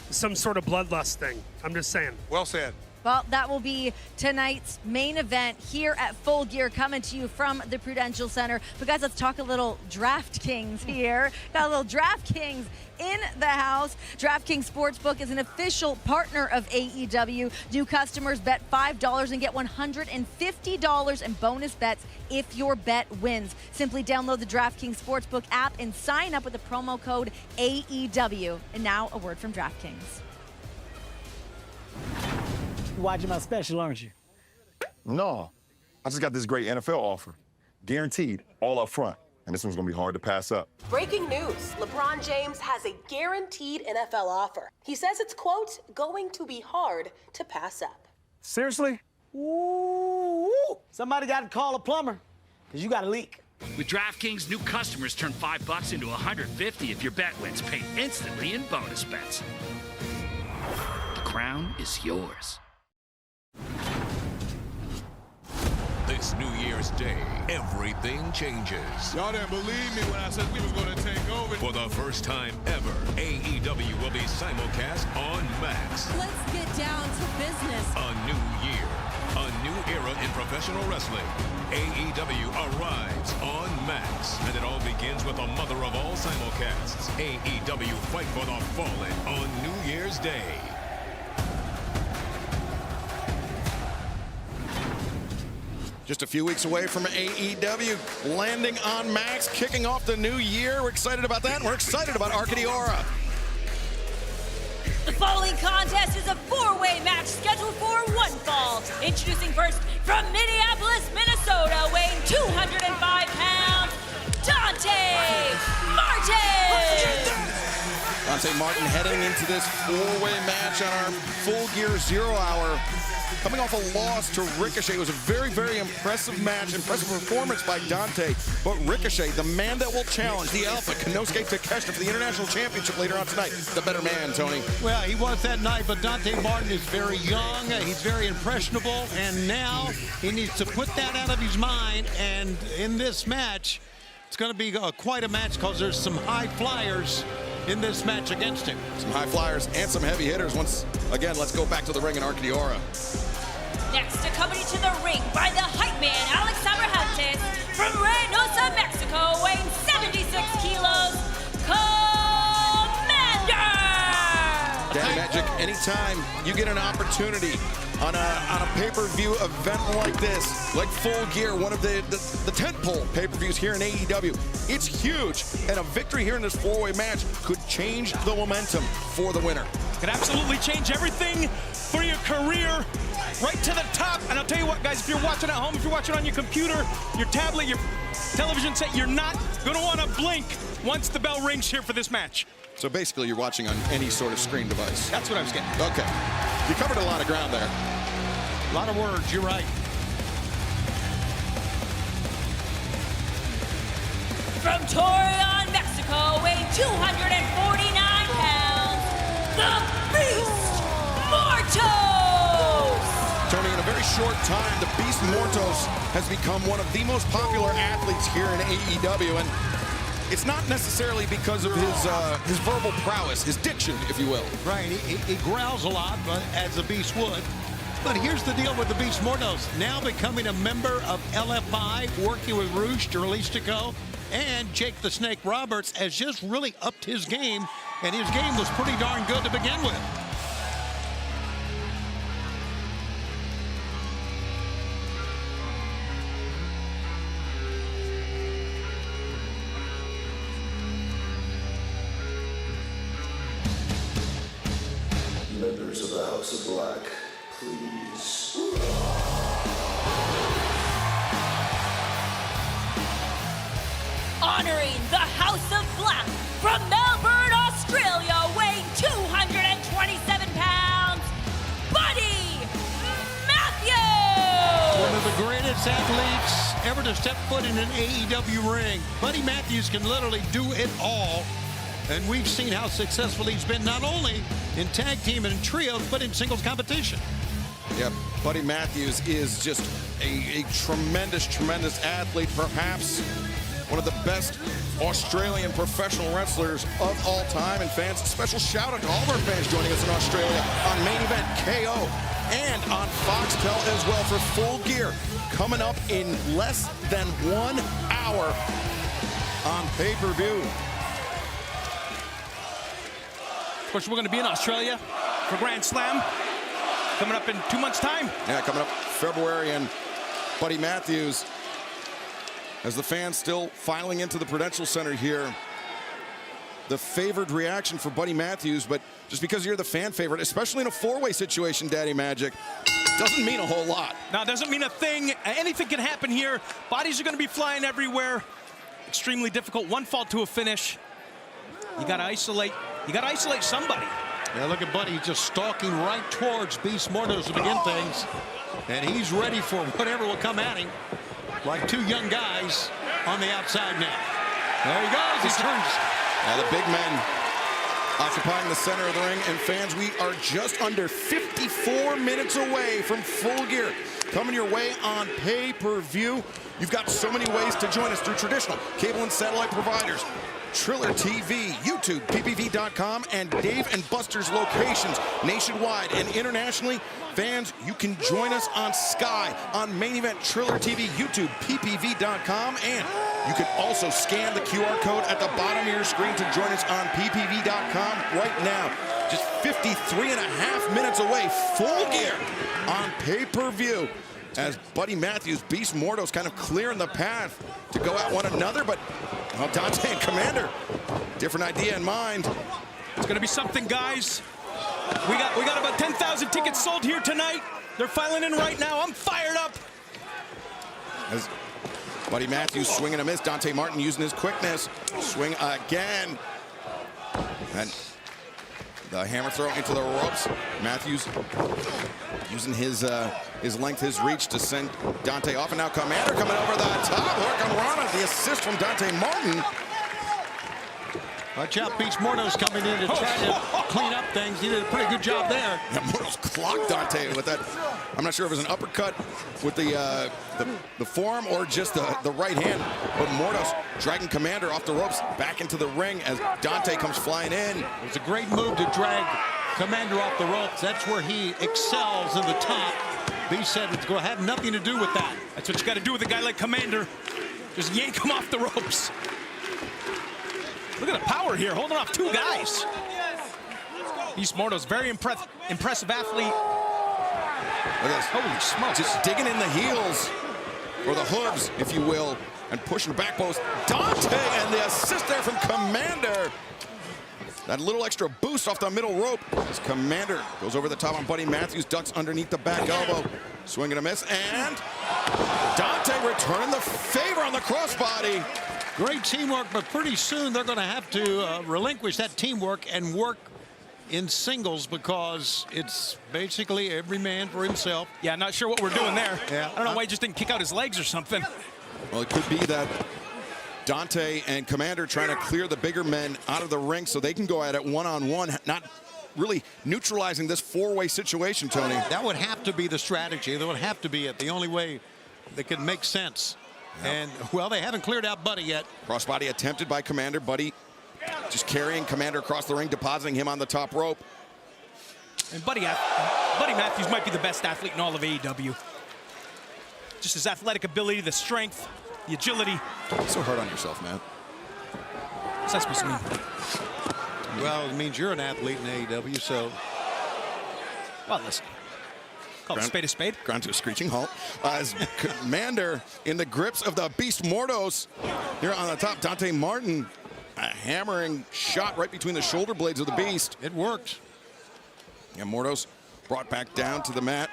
some sort of bloodlust thing? I'm just saying. Well said. Well, that will be tonight's main event here at Full Gear, coming to you from the Prudential Center. But guys, let's talk a little DraftKings here. Got a little DraftKings in the house. DraftKings Sportsbook is an official partner of AEW. New customers bet $5 and get $150 in bonus bets if your bet wins. Simply download the DraftKings Sportsbook app and sign up with the promo code AEW. And now a word from DraftKings. watching my special, aren't you? No, I just got this great NFL offer. Guaranteed, all up front. And this one's gonna be hard to pass up. Breaking news, LeBron James has a guaranteed NFL offer. He says it's, quote, going to be hard to pass up. Seriously? Ooh, somebody got to call a plumber, because you got a leak. With DraftKings, new customers turn $5 into $150 if your bet wins, paid instantly in bonus bets. The crown is yours. This New Year's Day, everything changes. Y'all didn't believe me when I said we was going to take over. For the first time ever, AEW will be simulcast on Max. Let's get down to business. A new year, a new era in professional wrestling. AEW arrives on Max. And it all begins with the mother of all simulcasts, AEW Fight for the Fallen on New Year's Day. Just a few weeks away from AEW landing on Max, kicking off the new year. We're excited about that, and we're excited about Arcadiora. The following contest is a four-way match scheduled for one fall. Introducing first from Minneapolis, Minnesota, weighing 205 pounds, Dante Martin. Dante Martin heading into this four-way match on our Full Gear 0 Hour. Coming off a loss to Ricochet. It was a very, very impressive match, impressive performance by Dante. But Ricochet, the man that will challenge the Alpha, Konosuke Takeshita, for the International Championship later on tonight. The better man, Tony. Well, he was that night, but Dante Martin is very young. He's very impressionable, and now he needs to put that out of his mind. And in this match, it's going to be quite a match because there's some high flyers in this match against him. Some high flyers and some heavy hitters. Once again, let's go back to the ring in Arcadiora. Next, accompanied to the ring by the hype man, Alex Abrahantes, from Reynosa, Mexico, weighing 76 kilos, Commander! Daddy Magic, anytime you get an opportunity on a pay-per-view event like this, like Full Gear, one of the tentpole pay-per-views here in AEW, it's huge, and a victory here in this four-way match could change the momentum for the winner. Could absolutely change everything for your career, right to the top. And I'll tell you what, guys, if you're watching at home, if you're watching on your computer, your tablet, your television set, you're not going to want to blink once the bell rings here for this match. So basically, you're watching on any sort of screen device. That's what I was getting. Okay. You covered a lot of ground there. A lot of words, you're right. From Torreon, Mexico, weighing 249 pounds, the Beast Mortos! Tony, in a very short time, the Beast Mortos has become one of the most popular athletes here in AEW, and it's not necessarily because of his verbal prowess, his diction, if you will. Right, he growls a lot, but as the Beast would. But here's the deal with the Beast Mortos. Now becoming a member of LFI, working with Rouge Jurlistico, and Jake the Snake Roberts has just really upped his game, and his game was pretty darn good to begin with. Members of the House of Black, please. Honoring the House of Black from Melbourne, Australia, weighing 227 pounds, Buddy Matthews! One of the greatest athletes ever to step foot in an AEW ring. Buddy Matthews can literally do it all. And we've seen how successful he's been not only in tag team and in trios, but in singles competition. Yep, Buddy Matthews is just a tremendous, tremendous athlete, perhaps one of the best Australian professional wrestlers of all time. And fans, special shout out to all of our fans joining us in Australia on Main Event KO and on Foxtel as well for Full Gear, coming up in less than 1 hour on pay-per-view. Of course, we're going to be in Australia for Grand Slam coming up in 2 months' time. Yeah, coming up February, and Buddy Matthews, as the fans still filing into the Prudential Center here, the favored reaction for Buddy Matthews, but just because you're the fan favorite, especially in a four-way situation, Daddy Magic, Doesn't mean a whole lot. No, doesn't mean a thing. Anything can happen here. Bodies are going to be flying everywhere. Extremely difficult. One fall to a finish. You got to isolate. You got to isolate somebody. Yeah, look at Buddy just stalking right towards Beast Mortos to begin things. And he's ready for whatever will come at him. Like two young guys on the outside now. There he goes. He turns. Now the big men occupying the center of the ring. And fans, we are just under 54 minutes away from Full Gear. Coming your way on pay-per-view. You've got so many ways to join us through traditional cable and satellite providers, Triller TV, YouTube, ppv.com, and Dave & Buster's locations nationwide and internationally. Fans, you can join us on Sky, on Main Event, Triller TV, YouTube, ppv.com, and you can also scan the QR code at the bottom of your screen to join us on ppv.com right now. Just 53 and a half minutes away, Full Gear on pay-per-view. As Buddy Matthews, Beast Mortos kind of clearing the path to go at one another, but Dante and Commander, different idea in mind. It's going to be something, guys. We got about 10,000 tickets sold here tonight. They're filing in right now. I'm fired up. As Buddy Matthews swinging a miss, Dante Martin using his quickness. Swing again. And the hammer throw into the ropes. Matthews using his length, his reach to send Dante off. And now Commander coming over the top. Work on Rana. The assist from Dante Martin. Watch out, Beast Mortos coming in to try to clean up things. He did a pretty good job there. Yeah, Mortos clocked Dante with that. I'm not sure if it was an uppercut with the forearm or just the right hand. But Mortos dragging Commander off the ropes back into the ring as Dante comes flying in. It was a great move to drag Commander off the ropes. That's where he excels in the top. Beast said it's going to have nothing to do with that. That's what you got to do with a guy like Commander. Just yank him off the ropes. Look at the power here, holding off two guys. Beast Mortos, very impressive athlete. Look at this. Holy smokes. Just digging in the heels, or the hooves, if you will, and pushing back post. Dante and the assist there from Commander. That little extra boost off the middle rope as Commander goes over the top on Buddy Matthews, ducks underneath the back elbow. Swing and a miss, and Dante returning the favor on the crossbody. Great teamwork, but pretty soon they're going to have to relinquish that teamwork and work in singles because it's basically every man for himself. Yeah, not sure what we're doing there. Yeah. I don't know why he just didn't kick out his legs or something. Well, it could be that Dante and Commander trying to clear the bigger men out of the ring so they can go at it one-on-one, not really neutralizing this four-way situation, Tony. That would have to be the strategy. That would have to be it. The only way that could make sense. Yep. And, well, they haven't cleared out Buddy yet. Crossbody attempted by Commander. Buddy just carrying Commander across the ring, depositing him on the top rope. And Buddy Matthews might be the best athlete in all of AEW. Just his athletic ability, the strength, the agility. So hard on yourself, man. What's that supposed to mean? Well, it means you're an athlete in AEW, so. Well, listen. Call a spade a spade. Ground to a screeching halt. As Commander in the grips of the Beast Mortos. Here on the top, Dante Martin. A hammering shot right between the shoulder blades of the Beast. It worked. And Mortos brought back down to the mat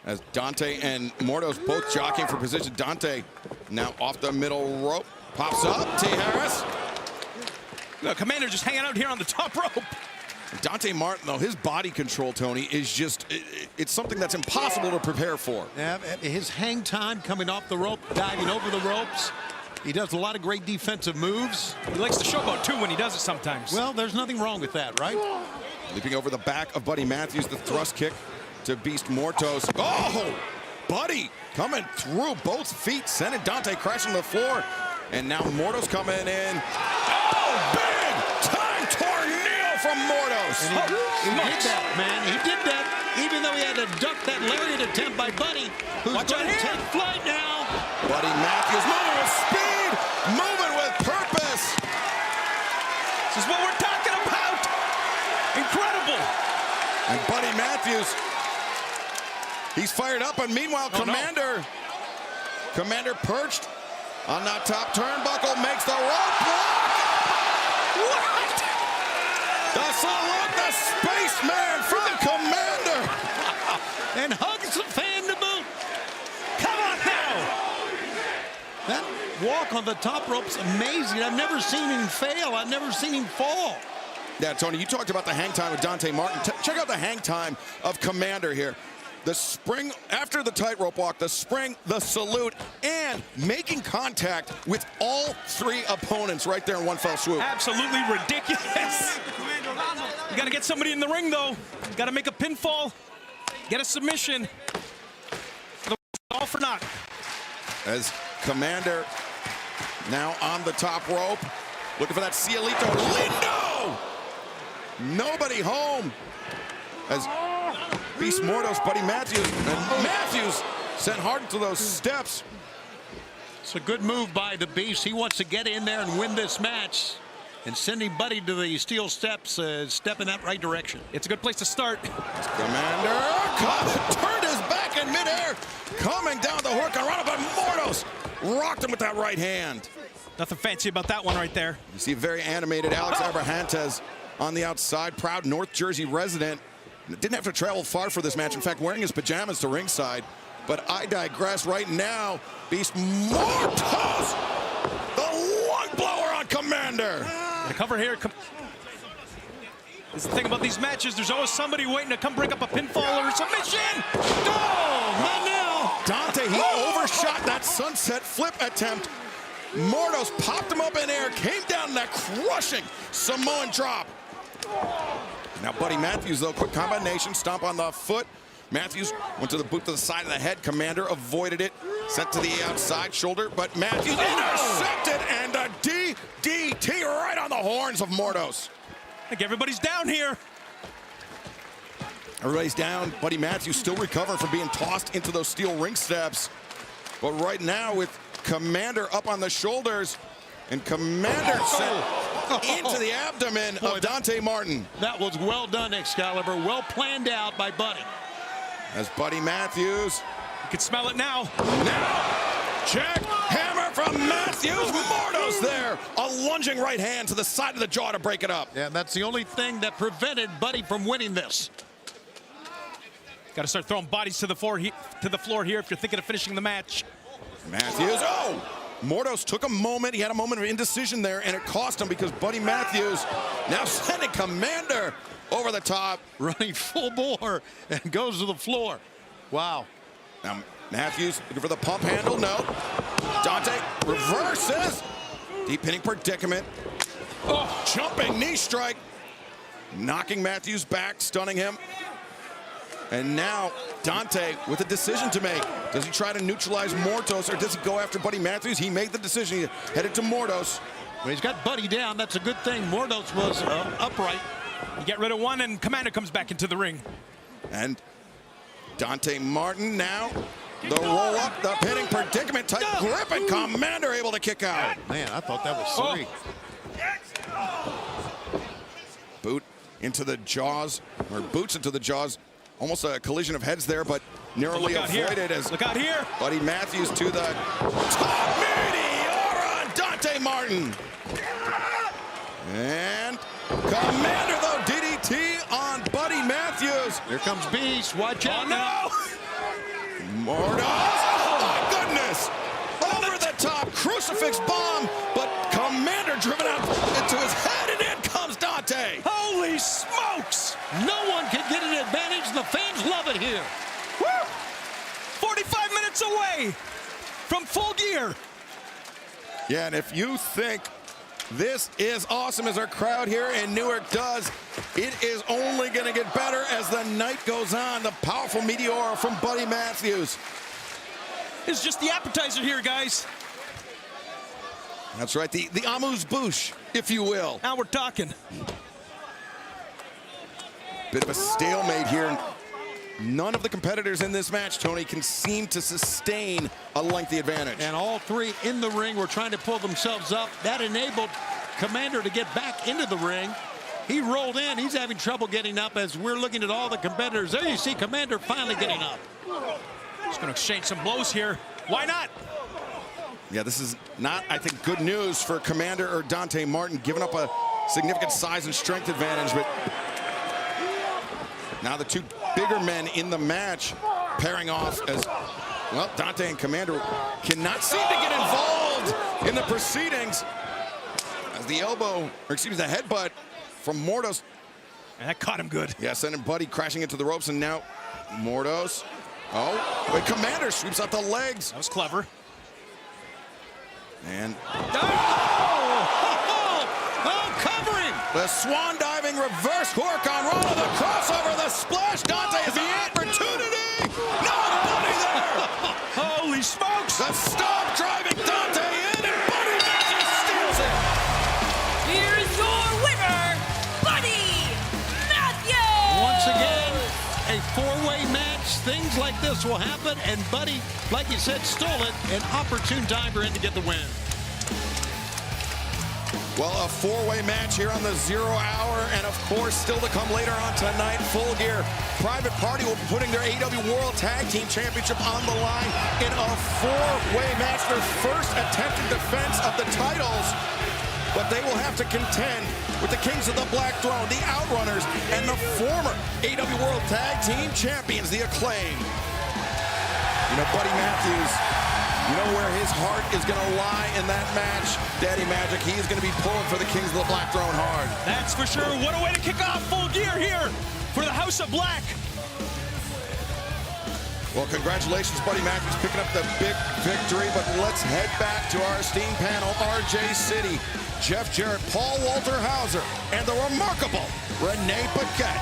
as Dante and Mortos both jockeying for position. Dante now off the middle rope. Pops up. T. Harris. Commander just hanging out here on the top rope. Dante Martin, though, his body control, Tony, is just, it's something that's impossible to prepare for. Yeah, his hang time coming off the rope, diving over the ropes. He does a lot of great defensive moves. He likes to showboat, too, when he does it sometimes. Well, there's nothing wrong with that, right? Leaping over the back of Buddy Matthews, the thrust kick to Beast Mortos. Oh, Buddy coming through both feet, sending Dante crashing to the floor. And now Mortos coming in. Oh, big time tornado from Mortos. He did that, man. He did that, even though he had to duck that lariat attempt by Buddy, who's going to take flight now. Buddy Matthews moving with speed, moving with purpose. This is what we're talking about. Incredible. And Buddy Matthews, he's fired up, and meanwhile, Commander perched on that top turnbuckle, makes the rope block. What? The salute, the spaceman from Commander. And hugs the fans. walk on the top rope's amazing. I've never seen him fail. I've never seen him fall. Yeah, Tony, you talked about the hang time of Dante Martin. Check out the hang time of Commander here. The spring after the tightrope walk, the spring, the salute, and making contact with all three opponents right there in one fell swoop. Absolutely ridiculous. You got to get somebody in the ring, though. Got to make a pinfall, get a submission. All for naught. As Commander now on the top rope, looking for that Cielito Lindo. Nobody home. As Beast Mordos, Buddy Matthews, and Matthews sent hard into those steps. It's a good move by the Beast. He wants to get in there and win this match. And sending Buddy to the steel steps, step in that right direction. It's a good place to start. Commander turned his back in midair, coming down the hurricanrana, but Mordos rocked him with that right hand. Nothing fancy about that one right there. You see very animated Alex Abrahantes on the outside, proud North Jersey resident. Didn't have to travel far for this match. In fact, wearing his pajamas to ringside. But I digress right now. Beast Mordos, the lung blower on Commander. The cover here. This is the thing about these matches. There's always somebody waiting to come break up a pinfall or a submission. Oh, not now. Dante, he overshot that sunset flip attempt. Mordos popped him up in air, came down in that crushing Samoan drop. Now Buddy Matthews, though, quick combination, stomp on the foot. Matthews went to the boot to the side of the head. Commander avoided it, sent to the outside shoulder, but Matthews intercepted, and a DDT right on the horns of Mordos. I think everybody's down here. Everybody's down. Buddy Matthews still recovering from being tossed into those steel ring steps. But right now with Commander up on the shoulders, and Commander sent into the abdomen of Dante Martin. That was well done, Excalibur. Well planned out by Buddy. As Buddy Matthews. You can smell it now. Check. Hammer from Matthews. Mordos there. A lunging right hand to the side of the jaw to break it up. Yeah, that's the only thing that prevented Buddy from winning this. Got to start throwing bodies to the floor here if you're thinking of finishing the match. Matthews. Oh! Mordos took a moment. He had a moment of indecision there, and it cost him because Buddy Matthews now sending Commander over the top. Running full bore and goes to the floor. Wow. Now Matthews looking for the pump handle. No. Dante reverses. Deep pinning predicament. Oh, jumping knee strike. Knocking Matthews back, stunning him. And now Dante with a decision to make. Does he try to neutralize Mordos or does he go after Buddy Matthews? He made the decision. He headed to Mordos. Well, he's got Buddy down. That's a good thing. Mordos was upright. You get rid of one and Commander comes back into the ring. And Dante Martin now. The roll up, the pinning predicament, tight grip, and Commander able to kick out. Man, I thought that was sweet. Boot into the jaws, or boots into the jaws. Almost a collision of heads there, but narrowly avoided as look out here. Buddy Matthews to the top meteor on Dante Martin. And Commander, though, DDT on Buddy Matthews. Here comes Beast. Watch out now. Mordos. Oh, my goodness. Over the top. Crucifix bomb. But Commander driven out into his head, and in comes Dante. Holy smokes. No one can get an advantage. The fans love it here. Woo! 45 minutes away from Full Gear. Yeah, and if you think this is awesome as our crowd here in Newark does, it is only going to get better as the night goes on. The powerful meteor from Buddy Matthews. It's just the appetizer here, guys. That's right, the amuse-bouche, if you will. Now we're talking. Bit of a stalemate here. None of the competitors in this match, Tony, can seem to sustain a lengthy advantage. And all three in the ring were trying to pull themselves up. That enabled Commander to get back into the ring. He rolled in. He's having trouble getting up as we're looking at all the competitors. There you see Commander finally getting up. Just going to exchange some blows here. Why not? Yeah, this is not, I think, good news for Commander or Dante Martin, giving up a significant size and strength advantage, but now the two bigger men in the match pairing off as, well, Dante and Commander cannot seem to get involved. involved in the proceedings. As the the headbutt from Mordos. And that caught him good. Yeah, sending Buddy crashing into the ropes, and now Mordos. Oh, wait, Commander sweeps out the legs. That was clever. And covering! The swan diving reverse cork on Ronald, the crossover, the splash. Dante has the opportunity. No, Buddy there. Holy smokes! The stop driving Dante in, and Buddy Matthews steals it. Here's your winner, Buddy Matthews! Once again, a four-way match. Things like this will happen, and Buddy, like you said, stole it. An opportune time for him to get the win. Well, a four-way match here on the 0 hour, and of course, still to come later on tonight, Full Gear. Private Party will be putting their AEW World Tag Team Championship on the line in a four-way match, their first attempted defense of the titles. But they will have to contend with the Kings of the Black Throne, the Outrunners, and the former AEW World Tag Team Champions, the Acclaim. You know, Buddy Matthews, you know where his heart is going to lie in that match? Daddy Magic, he is going to be pulling for the Kings of the Black Throne hard. That's for sure. What a way to kick off Full Gear here for the House of Black. Well, congratulations, Buddy Matthews, picking up the big victory. But let's head back to our esteemed panel, RJ City, Jeff Jarrett, Paul Walter Hauser, and the remarkable Renee Paquette.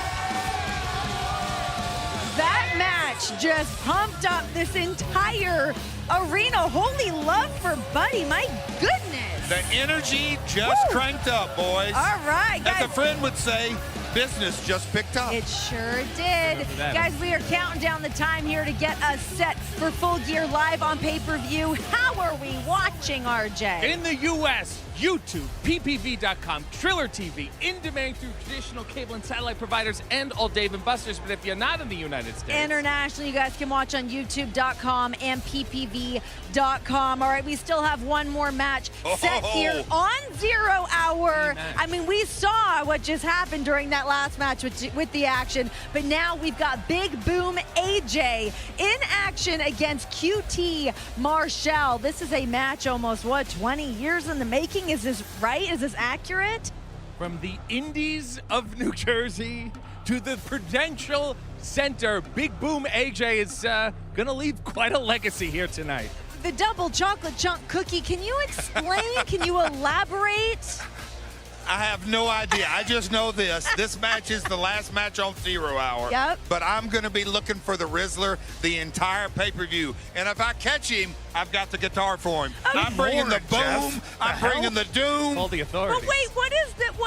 That match just pumped up this entire arena. Holy love for Buddy, my goodness. The energy just cranked up, boys. All right, guys. As a friend would say, business just picked up. It sure did. Guys, we are counting down the time here to get us set for Full Gear live on pay-per-view. How are we watching, RJ? In the U.S., YouTube, ppv.com, Triller TV, in demand through traditional cable and satellite providers, and all Dave & Buster's. But if you're not in the United States, internationally, you guys can watch on youtube.com and ppv.com. All right, we still have one more match set here on 0 hour. I mean, we saw what just happened during that last match with the action, but now we've got Big Boom AJ in action against QT Marshall. This is a match almost, 20 years in the making? Is this right? Is this accurate? From the Indies of New Jersey to the Prudential Center, Big Boom AJ is going to leave quite a legacy here tonight. The double chocolate chunk cookie, can you explain? Can you elaborate? I have no idea. I just know this. This match is the last match on 0 hour. Yep. But I'm going to be looking for the Rizzler the entire pay-per-view. And if I catch him, I've got the guitar for him. I'm bringing the boom. I'm bringing the doom. All the authorities. But wait, what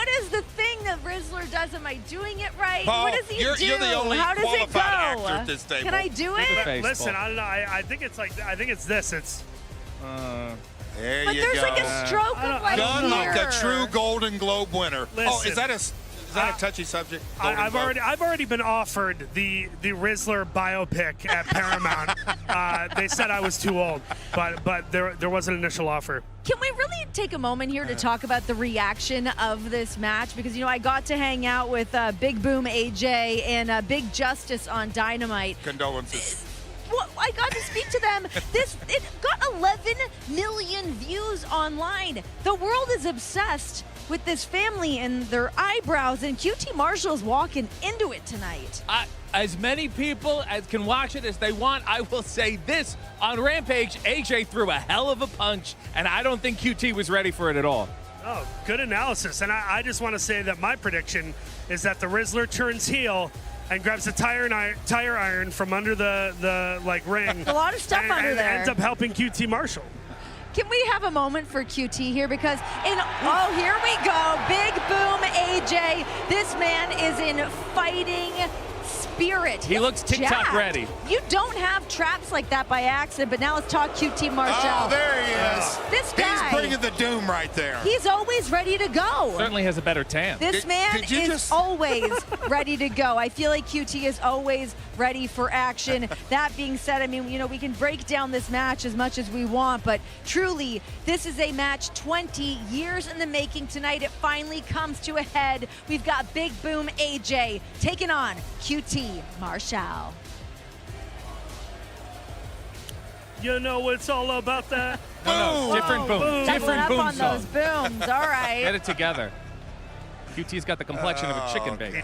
is the thing that Rizzler does? Am I doing it right? Paul, what does he do? you're the only How does it go? qualified actor at this table. Can I do it? Listen, I don't know. I think it's this. It's. There But you there's go. like a stroke of like Done like here. a true Golden Globe winner. Listen, is that a touchy subject? I've already been offered the Rizzler biopic at Paramount. They said I was too old, but there was an initial offer. Can we really take a moment here to talk about the reaction of this match? Because, I got to hang out with Big Boom AJ and Big Justice on Dynamite. Condolences. Well, I got to speak to them. It got 11 million views online. The world is obsessed with this family and their eyebrows, and QT Marshall's walking into it tonight. As many people as can watch it as they want, I will say this. On Rampage, AJ threw a hell of a punch, and I don't think QT was ready for it at all. Oh, good analysis. And I just want to say that my prediction is that the Rizzler turns heel and grabs a tire iron from under the ring. A lot of stuff under there. Ends up helping QT Marshall. Can we have a moment for QT here? Because here we go. Big Boom AJ. This man is in fighting spirit. He looks TikTok jacked. ready. You don't have traps like that by accident, but now let's talk QT Marshall. Oh, there he is. This guy. He's bringing the doom right there. He's always ready to go. Certainly has a better tan. This man is always ready to go. I feel like QT is always ready for action. That being said, I mean, we can break down this match as much as we want, but truly, this is a match 20 years in the making tonight. It finally comes to a head. We've got Big Boom AJ taking on QT Marshall. You know it's all about that No, different boom. Double Different up boom on song. those booms. All right. Get it together. QT's got the complexion of a chicken bake.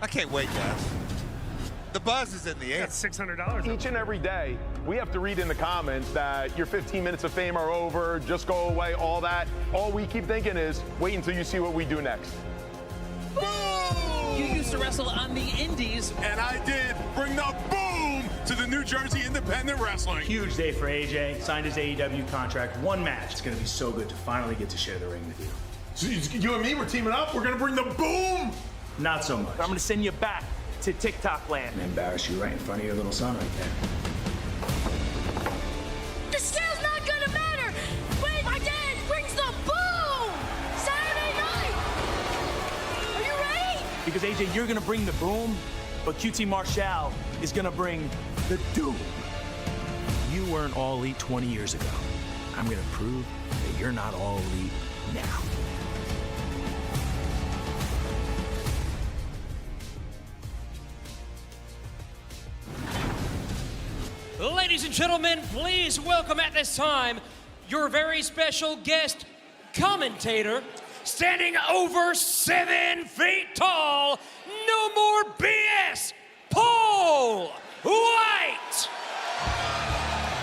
I can't wait, guys. The buzz is in the air. That's $600. Each and every day, we have to read in the comments that your 15 minutes of fame are over, just go away, all that. All we keep thinking is, wait until you see what we do next. You used to wrestle on the indies. And I did bring the boom to the New Jersey Independent Wrestling. Huge day for AJ. Signed his AEW contract. One match. It's going to be so good to finally get to share the ring with you. So you and me, we're teaming up. We're going to bring the boom. Not so much. I'm going to send you back to TikTok land. And embarrass you right in front of your little son right there. The still's not gonna matter when my dad brings the boom Saturday night. Are you ready? Because AJ, you're going to bring the boom, but QT Marshall is going to bring the doom. You weren't all elite 20 years ago. I'm going to prove that you're not all elite now. Ladies and gentlemen, please welcome at this time your very special guest commentator, standing over 7 feet tall, no more BS, Paul White.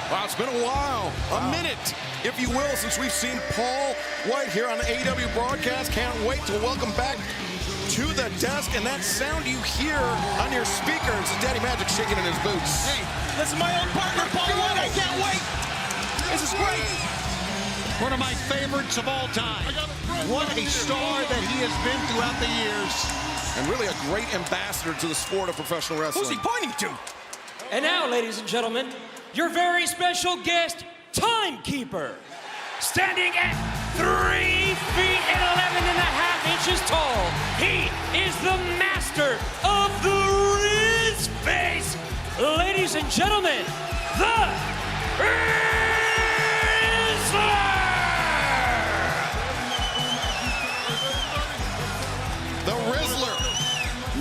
Wow, it's been a while, a minute, if you will, since we've seen Paul White here on the AEW broadcast. Can't wait to welcome back to the desk, and that sound you hear on your speakers is Daddy Magic shaking in his boots. Hey, this is my own partner, Paul White. I can't wait. This is great. One of my favorites of all time. What a star that he has been throughout the years. And really a great ambassador to the sport of professional wrestling. Who's he pointing to? And now, ladies and gentlemen, your very special guest, Timekeeper, standing at 3 feet and 11 and a half inches tall. He is the master of the Riz face. Ladies and gentlemen, the Rizzler! The Rizzler,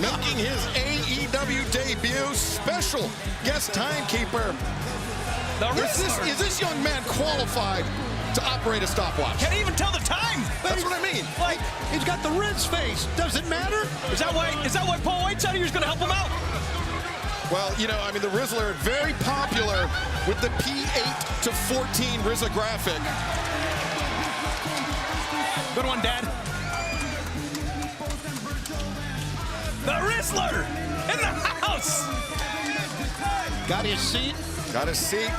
making his AEW debut, special guest timekeeper. Is this young man qualified to operate a stopwatch? Can't even tell the time. That's what I mean. Like, he's got the Riz face. Does it matter? Is that why Paul White said he was going to help him out? Well, you know, I mean, the Rizzler, very popular with the P8 to 14 Rizzographic. Good one, Dad. The Rizzler in the house. Got his seat? Got his seat.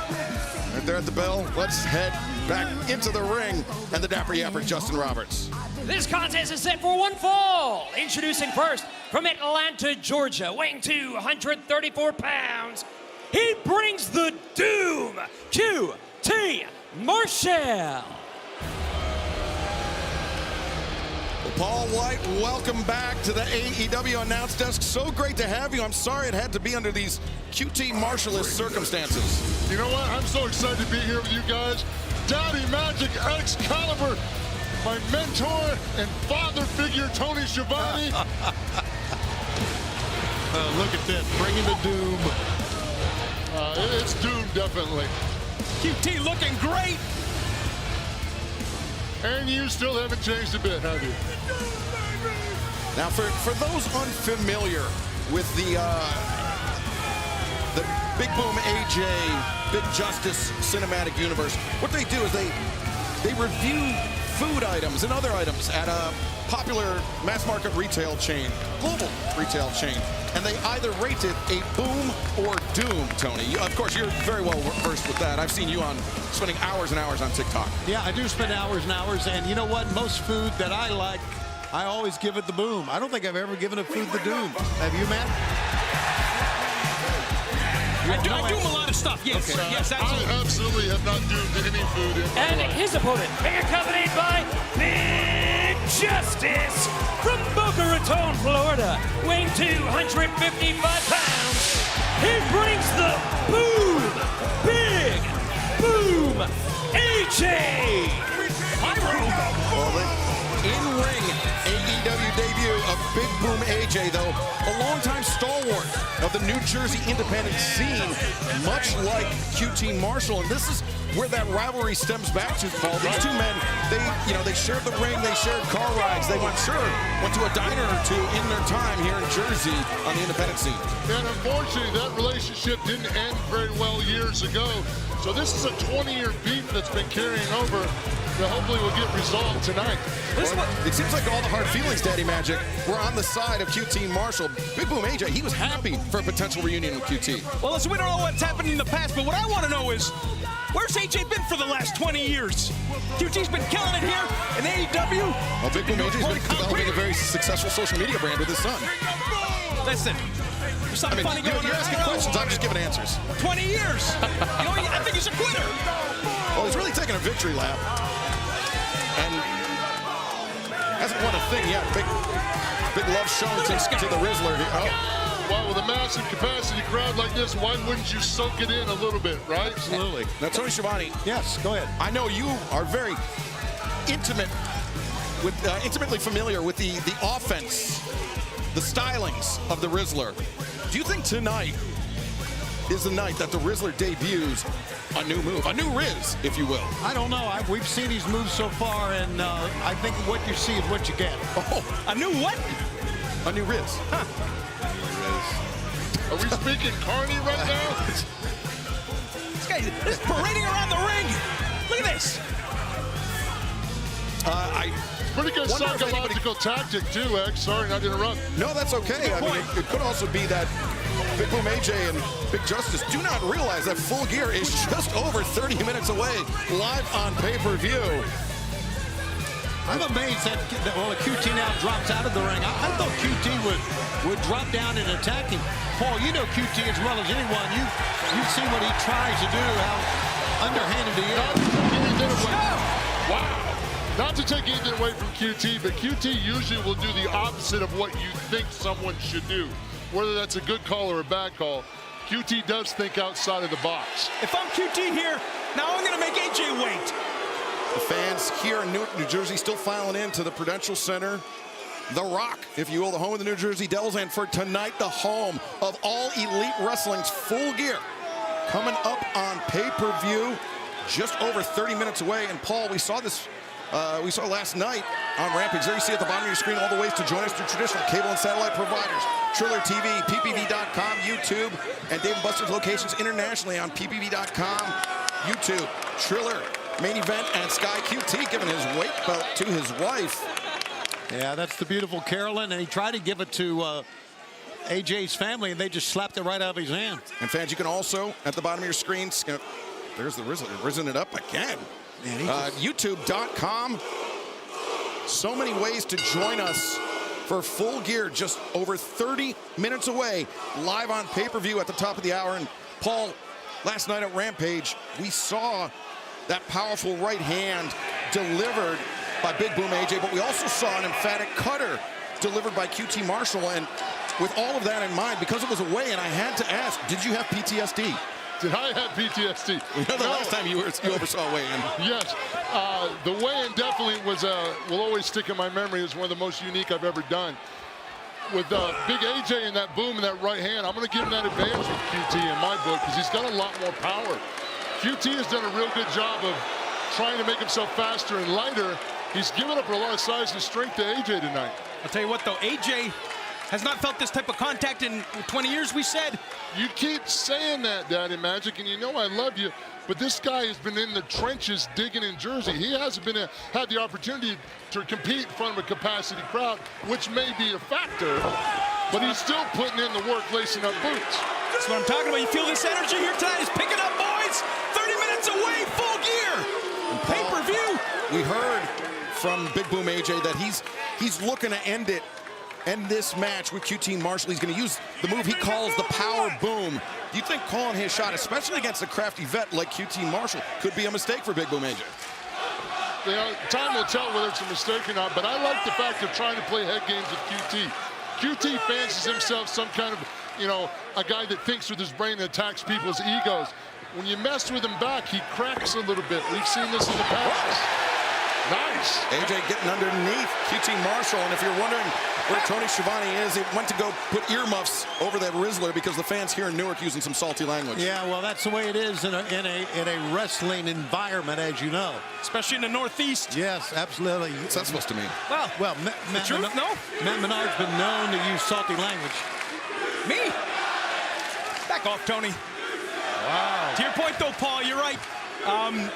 Right there at the bell. Let's head back into the ring. And the Dapper Yapper, Justin Roberts. This contest is set for one fall. Introducing first, from Atlanta, Georgia, weighing 234 pounds, he brings the Doom, QT Marshall. Paul White, welcome back to the AEW announce desk. So great to have you. I'm sorry it had to be under these QT Marshall-less circumstances. You know what? I'm so excited to be here with you guys. Daddy Magic Excalibur, my mentor and father figure, Tony Schiavone. Look at this, bringing the doom. It's Doom, definitely. QT looking great. And you still haven't changed a bit, have you? Now, for those unfamiliar with the Big Boom AJ, Big Justice cinematic universe, what they do is they review food items and other items at a popular mass market retail chain, global retail chain, and they either rate it a boom or doom, Tony. Of course, you're very well versed with that. I've seen you spending hours and hours on TikTok. Yeah, I do spend hours and hours, and you know what? Most food that I like, I always give it the boom. I don't think I've ever given a food the doom. Have you, Matt? I doom a lot of stuff, yes. Okay. Yes, absolutely. I absolutely have not doomed any food in my And life. his opponent, being accompanied by Big Justice from Boca Raton, Florida, weighing 255 pounds. He brings the Boom, Big Boom AJ. In-ring AEW debut of Big Boom AJ, though, a longtime stalwart of the New Jersey independent scene, much like QT Marshall. And this is where that rivalry stems back to, Paul. These two men, they shared the ring, they shared car rides, they went to a diner or two in their time here in Jersey on the independent scene. And unfortunately, that relationship didn't end very well years ago. So this is a 20-year beef that's been carrying over that hopefully will get resolved tonight. It seems like all the hard feelings, Daddy Magic, were on the side of QT Marshall. Big Boom AJ, he was happy for a potential reunion with QT. Well, listen, we don't know what's happened in the past, but what I want to know is, where's AJ been for the last 20 years? QT's been killing it here in AEW. Well, Big Boom AJ's been developing a very successful social media brand with his son. Listen, there's something funny going on. You're asking questions, I'm just giving answers. 20 years. I think he's a quitter. Well, he's really taking a victory lap. And hasn't won a thing yet. Big love shown to the Rizzler here. Oh. Well, with a massive capacity crowd like this, why wouldn't you soak it in a little bit, right? Absolutely. Now, Tony Schiavone. Yes, go ahead. I know you are very intimately familiar with the offense, the stylings of the Rizzler. Do you think tonight is the night that the Rizzler debuts a new move, a new Riz, if you will? I don't know. We've seen these moves so far, and I think what you see is what you get. Oh, a new what? A new Riz. Huh. Are we speaking Carney right now? This guy is parading around the ring. Look at this. Pretty good psychological tactic, too, X. Sorry not to interrupt. No, that's okay. I mean, it could also be that Big Boom AJ and Big Justice do not realize that Full Gear is just over 30 minutes away, live on pay-per-view. I'm amazed that QT now drops out of the ring. I thought QT would drop down and attack him. Paul, you know QT as well as anyone. You've seen what he tries to do, how underhanded he is. Wow. Not to take anything away from QT, but QT usually will do the opposite of what you think someone should do. Whether that's a good call or a bad call, QT does think outside of the box. If I'm QT here, now I'm going to make AJ wait. The fans here in Newark, New Jersey, still filing into the Prudential Center. The Rock, if you will, the home of the New Jersey Devils, and for tonight, the home of All Elite Wrestling's Full Gear. Coming up on pay-per-view, just over 30 minutes away. And Paul, we saw this. We saw last night on Rampage. There you see at the bottom of your screen all the ways to join us through traditional cable and satellite providers. Triller TV, ppv.com, YouTube, and Dave & Buster's locations internationally on ppv.com, YouTube, Triller, Main Event, and Sky QT giving his weight belt to his wife. Yeah, that's the beautiful Carolyn, and he tried to give it to AJ's family, and they just slapped it right out of his hand. And fans, you can also, at the bottom of your screens, there's the Rizzler, risen it up again. YouTube.com. So many ways to join us for Full Gear, just over 30 minutes away, live on pay-per-view at the top of the hour. And Paul, last night at Rampage, we saw that powerful right hand delivered by Big Boom AJ, but we also saw an emphatic cutter delivered by QT Marshall. And with all of that in mind, because it was away, and I had to ask, did you have PTSD? Did I have PTSD? We know the last time you oversaw a weigh-in. Yes. The weigh-in definitely will always stick in my memory as one of the most unique I've ever done. With Big AJ and that boom and that right hand, I'm going to give him that advantage with QT in my book because he's got a lot more power. QT has done a real good job of trying to make himself faster and lighter. He's given up a lot of size and strength to AJ tonight. I'll tell you what, though, AJ has not felt this type of contact in 20 years, we said. You keep saying that, Daddy Magic, and you know I love you, but this guy has been in the trenches digging in Jersey. He hasn't had the opportunity to compete in front of a capacity crowd, which may be a factor, but he's still putting in the work, lacing up boots. That's what I'm talking about. You feel this energy here tonight? It's picking up, boys. 30 minutes away, Full Gear. Pay-per-view. We heard from Big Boom AJ that he's looking to end this match with QT Marshall. He's going to use the move he calls the power boom. Do you think calling his shot, especially against a crafty vet like QT Marshall, could be a mistake for Big Boom AJ? You know, time will tell whether it's a mistake or not, but I like the fact of trying to play head games with QT. QT fancies himself some kind of, a guy that thinks with his brain and attacks people's egos. When you mess with him back, he cracks a little bit. We've seen this in the past. Nice. AJ getting underneath QT Marshall, and if you're wondering where Tony Schiavone is, he went to go put earmuffs over that Rizzler because the fans here in Newark using some salty language. Yeah, well, that's the way it is in a wrestling environment, as you know. Especially in the Northeast. Yes, absolutely. What's that supposed to mean? Well, the truth, no? Matt Menard's been known to use salty language. Me? Back off, Tony. Wow. To your point, though, Paul, you're right.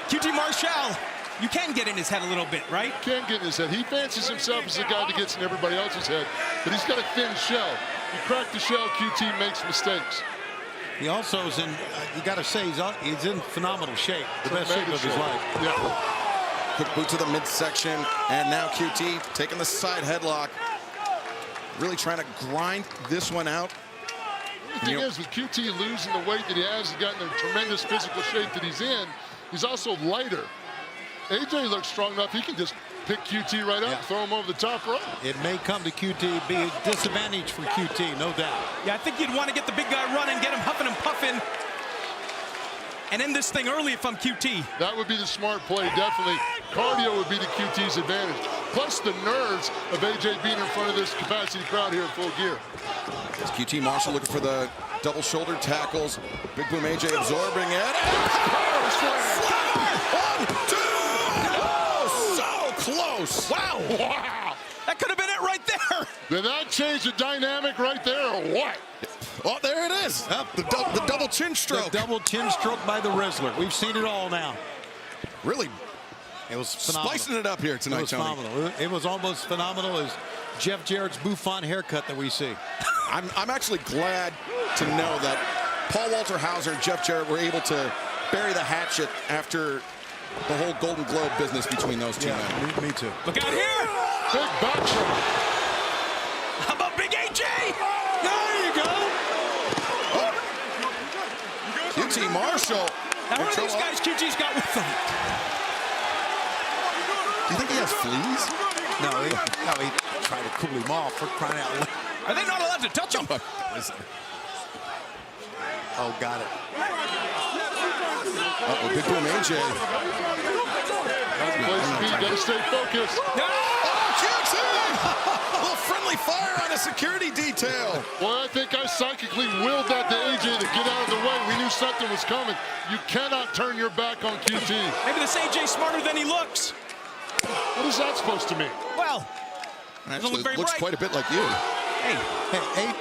QT Marshall, you can get in his head a little bit, right? Can get in his head. He fancies himself as the guy that gets in everybody else's head, but he's got a thin shell. You crack the shell, QT makes mistakes. He also is in, you got to say, he's in phenomenal shape. The best shape of his life. Yeah. Quick boot to the midsection, and now QT taking the side headlock. Really trying to grind this one out. The thing is, with QT losing the weight that he has, he's gotten the tremendous physical shape that he's in. He's also lighter. AJ looks strong enough, he can just pick QT right up, throw him over the top rope. It may come to QT, be a disadvantage for QT, no doubt. Yeah, I think you'd want to get the big guy running, get him huffing and puffing, and end this thing early if I'm QT. That would be the smart play, definitely. Cardio would be to QT's advantage. Plus the nerves of AJ being in front of this capacity crowd here in Full Gear. It's QT Marshall looking for the double shoulder tackles. Big Boom AJ absorbing it. One, two. Oh, so close. Wow. That could have been it right there. Did that change the dynamic right there or what? Oh, there it is. The double chin stroke. The double chin stroke by the Rizzler. We've seen it all now. Really, it was phenomenal. Spicing it up here tonight, It was Tony. phenomenal. It was almost phenomenal as Jeff Jarrett's bouffant haircut that we see. I'm actually glad to know that Paul Walter Hauser and Jeff Jarrett were able to bury the hatchet after the whole Golden Globe business between those two men. Me too. Look out here. Big back shot. How about Big AJ? There you go. QT Marshall. Now, who are these guys QT's got with them? Do you think he has fleas? No, he tried to cool him off for crying out loud. Are they not allowed to touch him? Oh, got it. Uh-oh, Big Boom AJ. That's the place to be. You gotta stay focused. No! Oh, QT! A little friendly fire on a security detail. Well, I think I psychically willed that to AJ to get out of the way. We knew something was coming. You cannot turn your back on QT. Maybe this AJ's smarter than he looks. What is that supposed to mean? Well, actually looks quite a bit like you.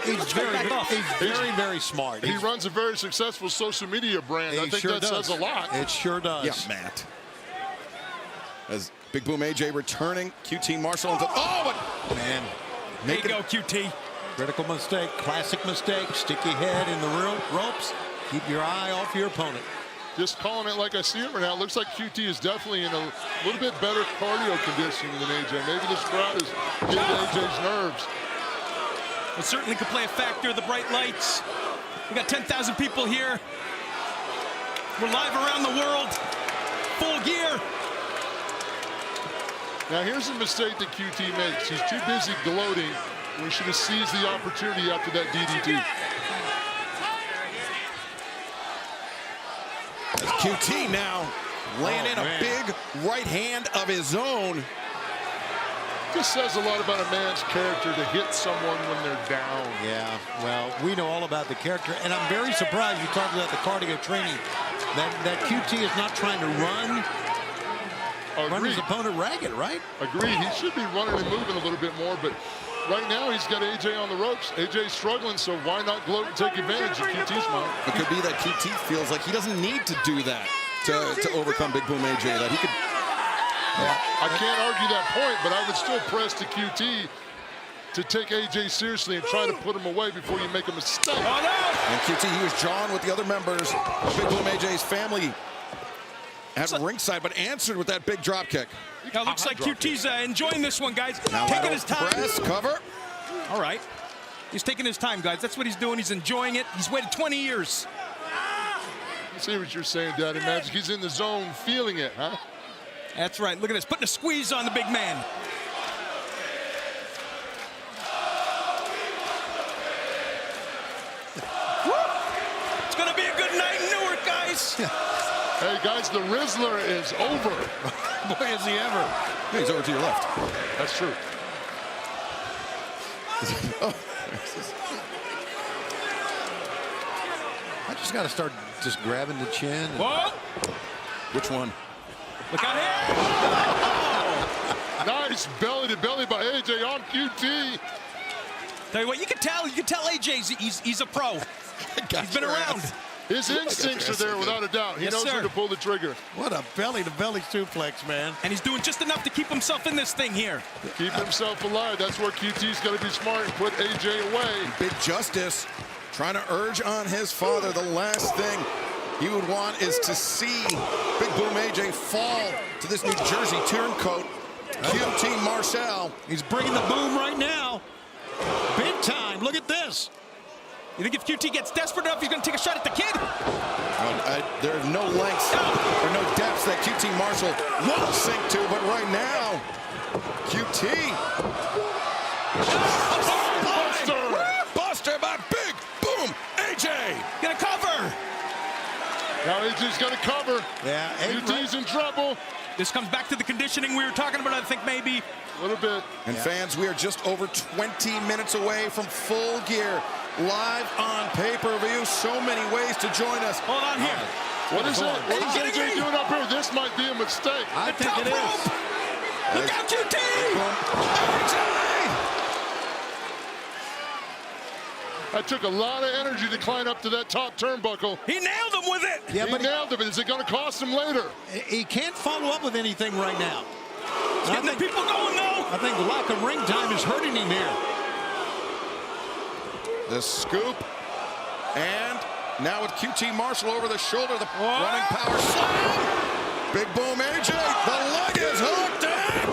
He's very smart. He runs a very successful social media brand. I think that says a lot. It sure does. Yeah, Matt. As Big Boom AJ returning, QT Marshall into, oh, but man, there you go, QT. Critical mistake, classic mistake. Stick your head in the ropes. Keep your eye off your opponent. Just calling it like I see it right now. It looks like QT is definitely in a little bit better cardio conditioning than AJ. Maybe this crowd is getting AJ's nerves. It certainly could play a factor, the bright lights. We got 10,000 people here. We're live around the world. Full Gear. Now here's a mistake that QT makes. He's too busy gloating when he should have seized the opportunity after that DDT. As QT now laying in a big right hand of his own. This says a lot about a man's character to hit someone when they're down. Yeah, well, we know all about the character, and I'm very surprised you talked about the cardio training. That QT is not trying to run his opponent ragged, right? Agreed. He should be running and moving a little bit more, but right now he's got AJ on the ropes. AJ's struggling, so why not gloat and take advantage of QT's mind? It could be that QT feels like he doesn't need to do that to overcome Big Boom AJ, that he could. I can't argue that point, but I would still press to QT to take AJ seriously and try to put him away before you make a mistake. Oh, no! And QT, he was jawing with the other members. Big Boom AJ's family at ringside, but answered with that big drop kick. Now looks like QT's enjoying this one, guys. Now taking his time. Press, cover. All right. He's taking his time, guys. That's what he's doing. He's enjoying it. He's waited 20 years. I see what you're saying, Daddy Magic. He's in the zone, feeling it, huh? That's right. Look at this. Putting a squeeze on the big man. It's going to be a good night in Newark, guys. Hey, guys, the Rizzler is over. Boy, is he ever. Hey, he's over to your left. That's true. Oh. I just got to start just grabbing the chin. Whoa! Which one? Look out here! Nice belly to belly by AJ on QT. Tell you what, you can tell AJ he's a pro. He's been around. His instincts are there without a doubt. He knows when to pull the trigger. What a belly-to-belly suplex, man. And he's doing just enough to keep himself in this thing here. Keep himself alive. That's where QT's got to be smart and put AJ away. Big Justice trying to urge on his father. The last thing he would want is to see Big Boom AJ fall to this New Jersey turncoat. QT Marshall. He's bringing the boom right now. Big time. Look at this. You think if QT gets desperate enough, he's going to take a shot at the kid? There are no lengths or no depths that QT Marshall won't sink to, but right now, QT. Buster by Big Boom AJ. Gonna cover. Now AJ's gonna cover. Yeah, QT's in trouble. This comes back to the conditioning we were talking about, I think maybe. A little bit. And fans, we are just over 20 minutes away from Full Gear. Live on pay-per-view. So many ways to join us. Hold on here. What is it? What is AJ doing up here? This might be a mistake. I think it is. Look out, QT! AJ! That took a lot of energy to climb up to that top turnbuckle. He nailed him with it. Yeah, he nailed him. Is it going to cost him later? He can't follow up with anything right now. He's getting the people going, though. I think the lack of ring time is hurting him here. The scoop. And now with QT Marshall over the shoulder, the running power slam. Big Boom AJ. The leg is hooked. And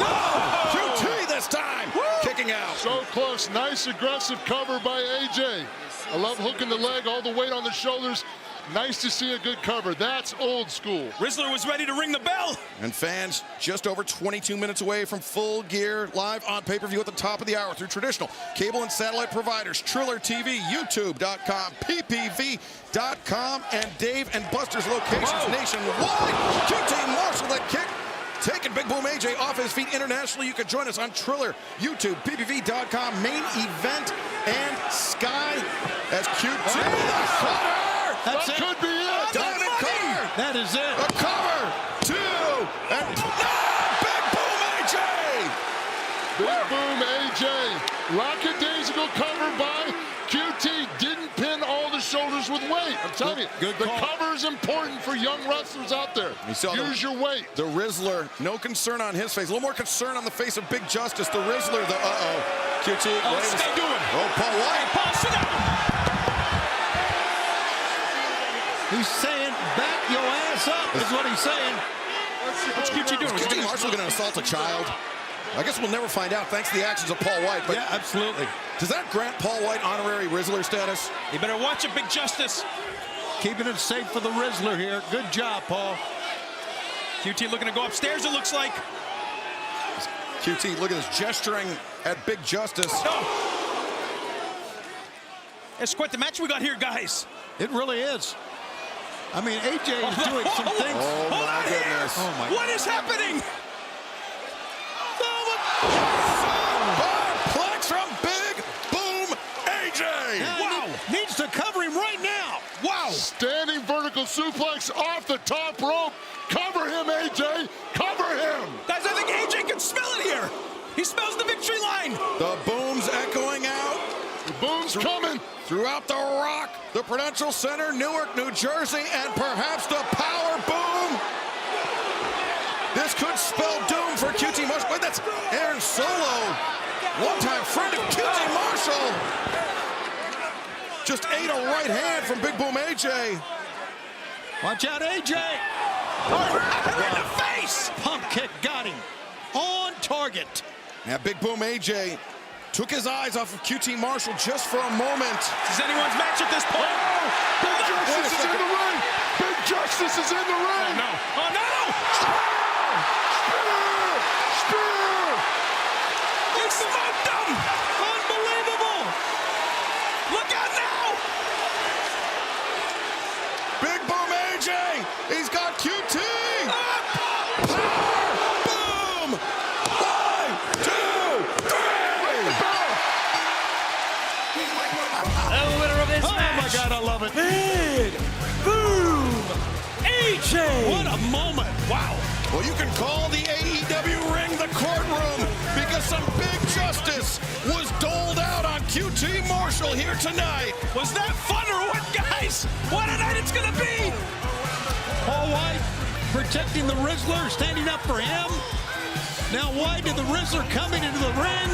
QT this time. Kicking out. So close. Nice aggressive cover by AJ. I love hooking the leg, all the weight on the shoulders. Nice to see a good cover. That's old school. Rizzler was ready to ring the bell. And fans, just over 22 minutes away from Full Gear, live on pay-per-view at the top of the hour through traditional cable and satellite providers, Triller TV, YouTube.com, PPV.com, and Dave and Buster's locations nationwide. QT Marshall, that kick. Taking Big Boom AJ off his feet internationally. You can join us on Triller, YouTube, PPV.com, main event, and Sky as QT. That's that it. could be it. Diamond cover. That is it. A cover. 2. And Big Boom AJ. Big Boom AJ. Lackadaisical cover by QT. Didn't pin all the shoulders with weight. I'm telling you, the cover is important for young wrestlers out there. Use your weight. The Rizzler, no concern on his face. A little more concern on the face of Big Justice. The Rizzler, the QT. What's they doing? Oh, Paul White. Paul, sit down. He's saying, back your ass up, is what he's saying. What's QT doing? Is QT Marshall going to assault a child? I guess we'll never find out thanks to the actions of Paul White. But yeah, absolutely. Does that grant Paul White honorary Rizzler status? You better watch it, Big Justice. Keeping it safe for the Rizzler here. Good job, Paul. QT looking to go upstairs, it looks like. QT, look at this, gesturing at Big Justice. No. It's quite the match we got here, guys. It really is. I mean, AJ is doing some things. Oh, my goodness. Oh, my. What is happening? Plex from Big Boom AJ. Wow. Needs to cover him right now. Wow. Standing vertical suplex off the top rope. Cover him, AJ. Cover him. Guys, I think AJ can smell it here. He smells the victory line. The boom's echoing out. The boom's coming. Throughout the Rock, the Prudential Center, Newark, New Jersey, and perhaps the Power Boom. This could spell doom for QT Marshall. Wait, that's Aaron Solo. One-time friend of QT Marshall. Just ate a right hand from Big Boom AJ. Watch out, AJ. Right in the face. Pump kick got him. On target. Now, Big Boom AJ took his eyes off of QT Marshall just for a moment. This is anyone's match at this point. Big Justice is in the ring. Big Justice is in the ring. Oh, no. Oh, no. Spear. He smoked him. Unbelievable. Look out now. Big Boom AJ. He's got QT. Power Boom. of it. Big Boom AJ. What a moment. Wow. Well, you can call the AEW ring the courtroom because some big justice was doled out on QT Marshall here tonight. Was that fun or what, guys? What a night it's going to be. Paul White protecting the Rizzler, standing up for him. Now White and the Rizzler coming into the ring.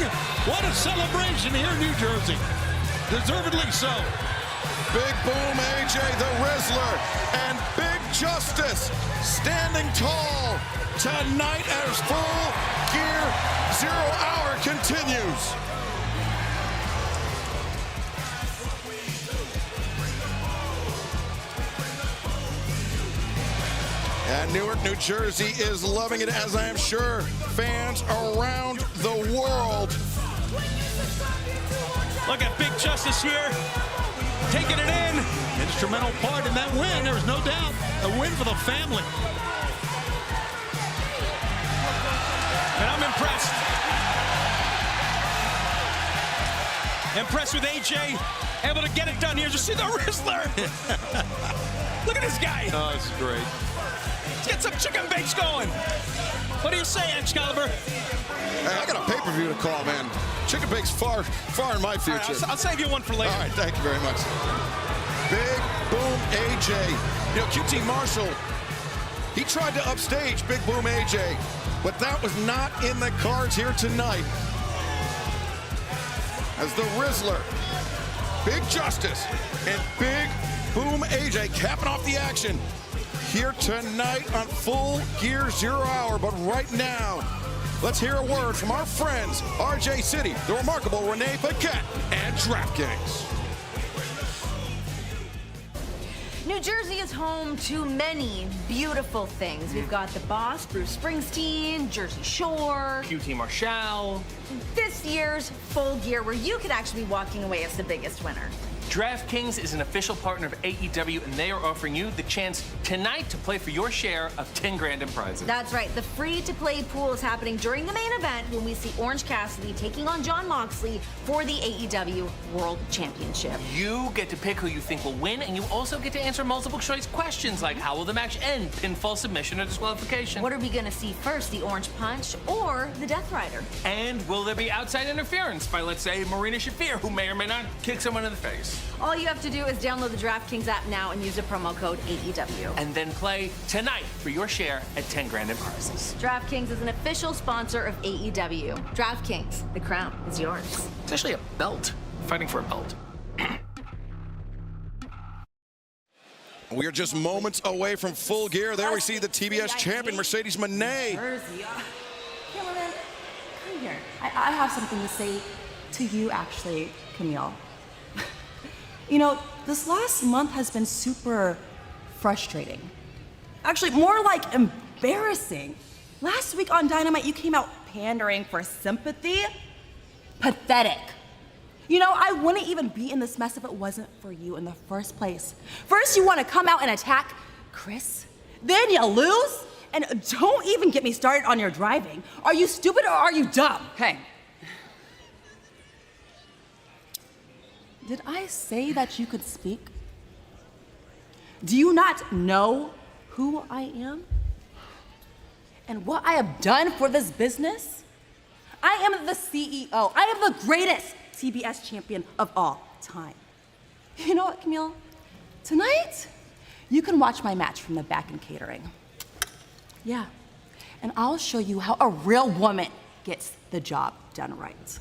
What a celebration here in New Jersey. Deservedly so. Big Boom AJ, the Rizzler, and Big Justice standing tall tonight as Full Gear 0 Hour continues. And Newark, New Jersey is loving it, as I am sure fans around the world. Look at Big Justice here, taking it in. Instrumental part in that win, there's no doubt. A win for the family. And I'm impressed. Impressed with AJ, able to get it done here. Just see the Rizzler. Look at this guy. Oh, this is great. Let's get some chicken bakes going. What do you say, Excalibur? Hey, I got a pay-per-view to call, man. Chicken bake's far in my future. Right, I'll save you one for later. All right, thank you very much. Big Boom AJ. You know, QT Marshall, he tried to upstage Big Boom AJ, but that was not in the cards here tonight. As the Rizzler, Big Justice, and Big Boom AJ capping off the action here tonight on Full Gear 0 Hour. But right now, let's hear a word from our friends, RJ City, the remarkable Renee Paquette, and DraftKings. New Jersey is home to many beautiful things. We've got the Boss, Bruce Springsteen, Jersey Shore, QT Marshall. This year's Full Gear, where you could actually be walking away as the biggest winner. DraftKings is an official partner of AEW, and they are offering you the chance tonight to play for your share of 10 grand in prizes. That's right. The free-to-play pool is happening during the main event when we see Orange Cassidy taking on Jon Moxley for the AEW World Championship. You get to pick who you think will win, and you also get to answer multiple choice questions like how will the match end, pinfall, submission, or disqualification. What are we going to see first, the Orange Punch or the Death Rider? And will there be outside interference by, let's say, Marina Shafir, who may or may not kick someone in the face? All you have to do is download the DraftKings app now and use the promo code AEW. And then play tonight for your share at 10 grand in prizes. DraftKings is an official sponsor of AEW. DraftKings, the crown is yours. It's actually a belt. Fighting for a belt. We are just moments away from Full Gear. There we see the TBS champion, Mercedes Mone. Cameraman, come here. I have something to say to you, actually, Camille. You know, this last month has been super frustrating. Actually, more like embarrassing. Last week on Dynamite, you came out pandering for sympathy. Pathetic. You know, I wouldn't even be in this mess if it wasn't for you in the first place. First, you want to come out and attack Chris. Then you lose. And don't even get me started on your driving. Are you stupid or are you dumb? Hey. Did I say that you could speak? Do you not know who I am? And what I have done for this business? I am the CEO. I am the greatest TBS champion of all time. You know what, Camille? Tonight, you can watch my match from the back in catering. Yeah, and I'll show you how a real woman gets the job done right.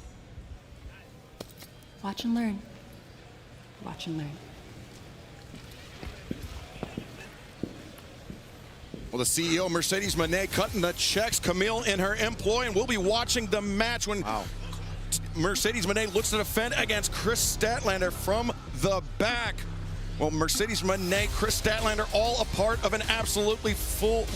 Watch and learn. Watch and learn. Well, the CEO, Mercedes Mone, cutting the checks. Camille in her employ, and we'll be watching the match when Mercedes Mone looks to defend against Chris Statlander from the back. Well, Mercedes Mone, Chris Statlander, all a part of an absolutely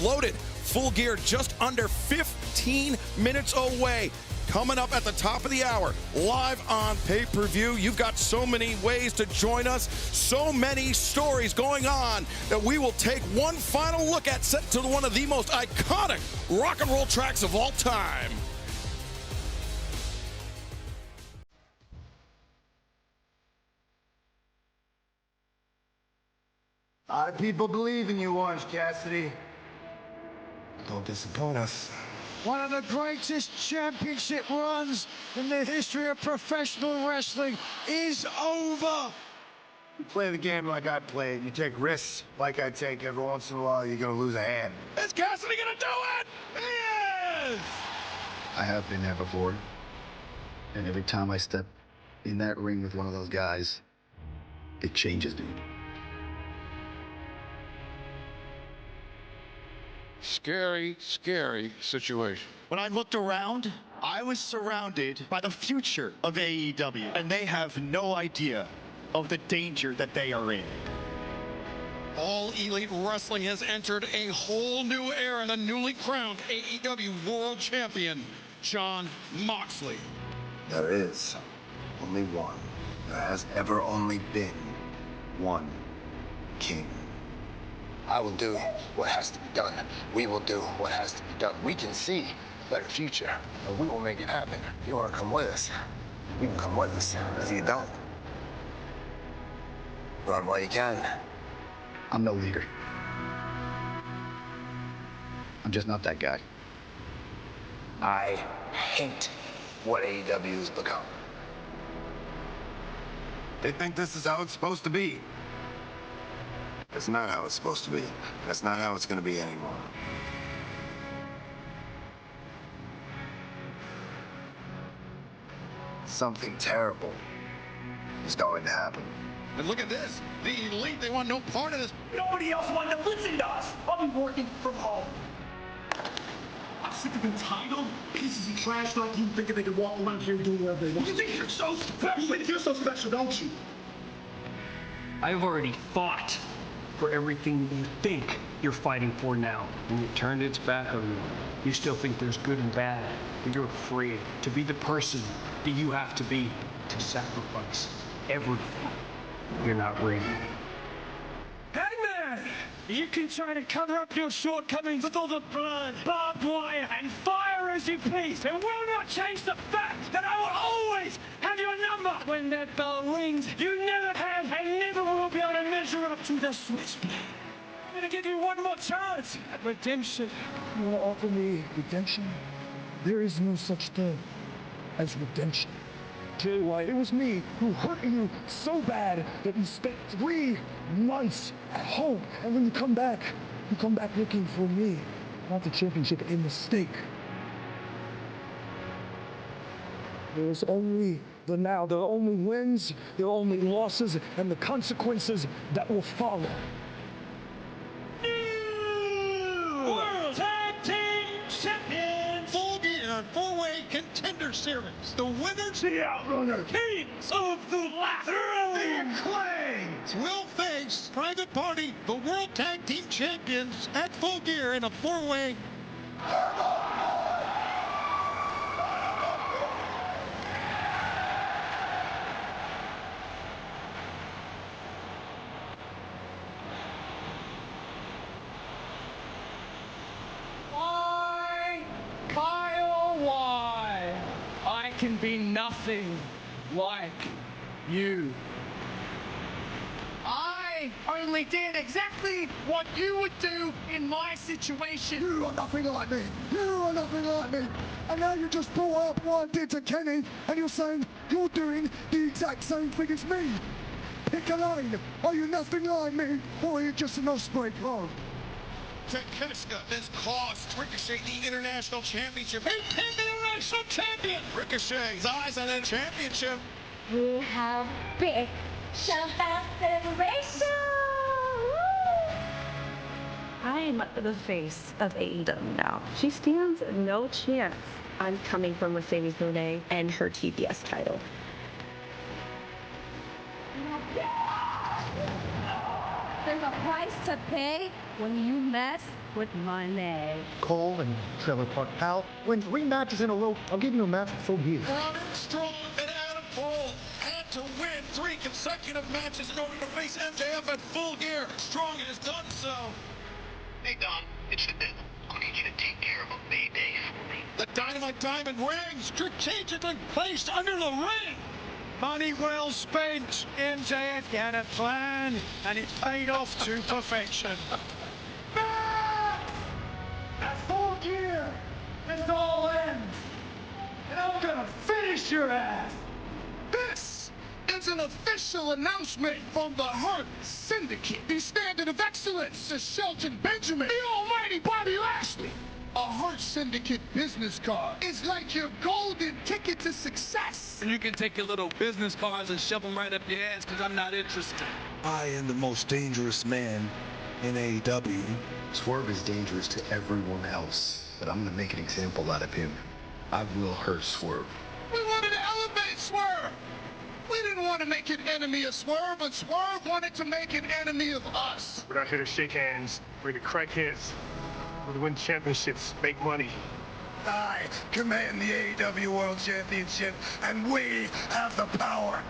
loaded Full Gear, just under 15 minutes away. Coming up at the top of the hour, live on pay-per-view. You've got so many ways to join us, so many stories going on that we will take one final look at, set to one of the most iconic rock and roll tracks of all time. Our people believe in you, Orange Cassidy. Don't disappoint us. One of the greatest championship runs in the history of professional wrestling is over. You play the game like I played. You take risks like I take. Every once in a while, you're gonna lose a hand. Is Cassidy gonna do it? He is! I have been there before. And every time I step in that ring with one of those guys, it changes me. Scary, scary situation. When I looked around, I was surrounded by the future of AEW, and they have no idea of the danger that they are in. All Elite Wrestling has entered a whole new era. The newly crowned AEW World Champion, Jon Moxley. There is only one. There has ever only been one king. I will do what has to be done. We will do what has to be done. We can see a better future, and we will make it happen. If you want to come with us, you can come with us. If you don't, run while you can. I'm no leader. I'm just not that guy. I hate what AEW has become. They think this is how it's supposed to be. It's not how it's supposed to be. That's not how it's going to be anymore. Something terrible is going to happen. And look at this. The Elite, they want no part of this. Nobody else wanted to listen to us. I'll be working from home. I'm sick of entitled pieces of trash like you thinking they can walk around here and do whatever they want. You think you're so special? You're so special, don't you? I've already fought for everything you think you're fighting for now. And it turned its back on you. You still think there's good and bad, but you're afraid to be the person that you have to be to sacrifice everything. You're not ready. Hangman! You can try to cover up your shortcomings with all the blood, barbed wire, and fire as you please. It will not change the fact that I will always have your number. When that bell rings, you never have and never will be able to measure up to the switchblade. I'm gonna give you one more chance at redemption. You want to offer me redemption? There is no such thing as redemption. Tell you why, it was me who hurt you so bad that you spent 3 months at home. And when you come back looking for me, not the championship, a mistake. There's only the now. There are only wins, there are only losses, and the consequences that will follow. World Tag Team Champions! Full Gear 4-Way Contender Series. The winners, the Outrunner, Kings of the Laughter, the Acclaimed, will face Private Party, the World Tag Team Champions, at Full Gear in a 4-way. Why I can be nothing like you. I only did exactly what you would do in my situation. You are nothing like me. You are nothing like me. And now you just brought up what I did to Kenny, and you're saying you're doing the exact same thing as me. Pick a lane. Are you nothing like me, or are you just an Osprey clone? Takeshita has cost Ricochet the International Championship. He pinned the International Champion. Ricochet's eyes on that championship. We have big celebration. I am the face of AEW now. She stands no chance on coming from Mercedes Moné and her TBS title. There's a price to pay when you mess with money. Cole and Trailer Park Pal. Win 3 matches in a row. I'll give you a match for Full Gear. Strong and Adam Cole had to win 3 consecutive matches in order to face MJF at Full Gear. Strong has done so. Hey, Don, it's the devil. I need you to take care of a Mayday for me. The Dynamite Diamond ring strategically placed under the ring. Money well spent, MJF had a plan, and it paid off to perfection. At Full Gear, it's all ends, and I'm gonna finish your ass. This is an official announcement from the Hurt Syndicate. The standard of excellence is Shelton Benjamin, the almighty Bobby Lashley. A Hurt Syndicate business card is like your golden ticket to success. And you can take your little business cards and shove them right up your ass, because I'm not interested. I am the most dangerous man in AEW. Swerve is dangerous to everyone else, but I'm gonna make an example out of him. I will hurt Swerve. We wanted to elevate Swerve. We didn't want to make an enemy of Swerve, but Swerve wanted to make an enemy of us. We're not here to shake hands. We're here to crack heads. We're to win championships, make money. I command the AEW World Championship, and we have the power.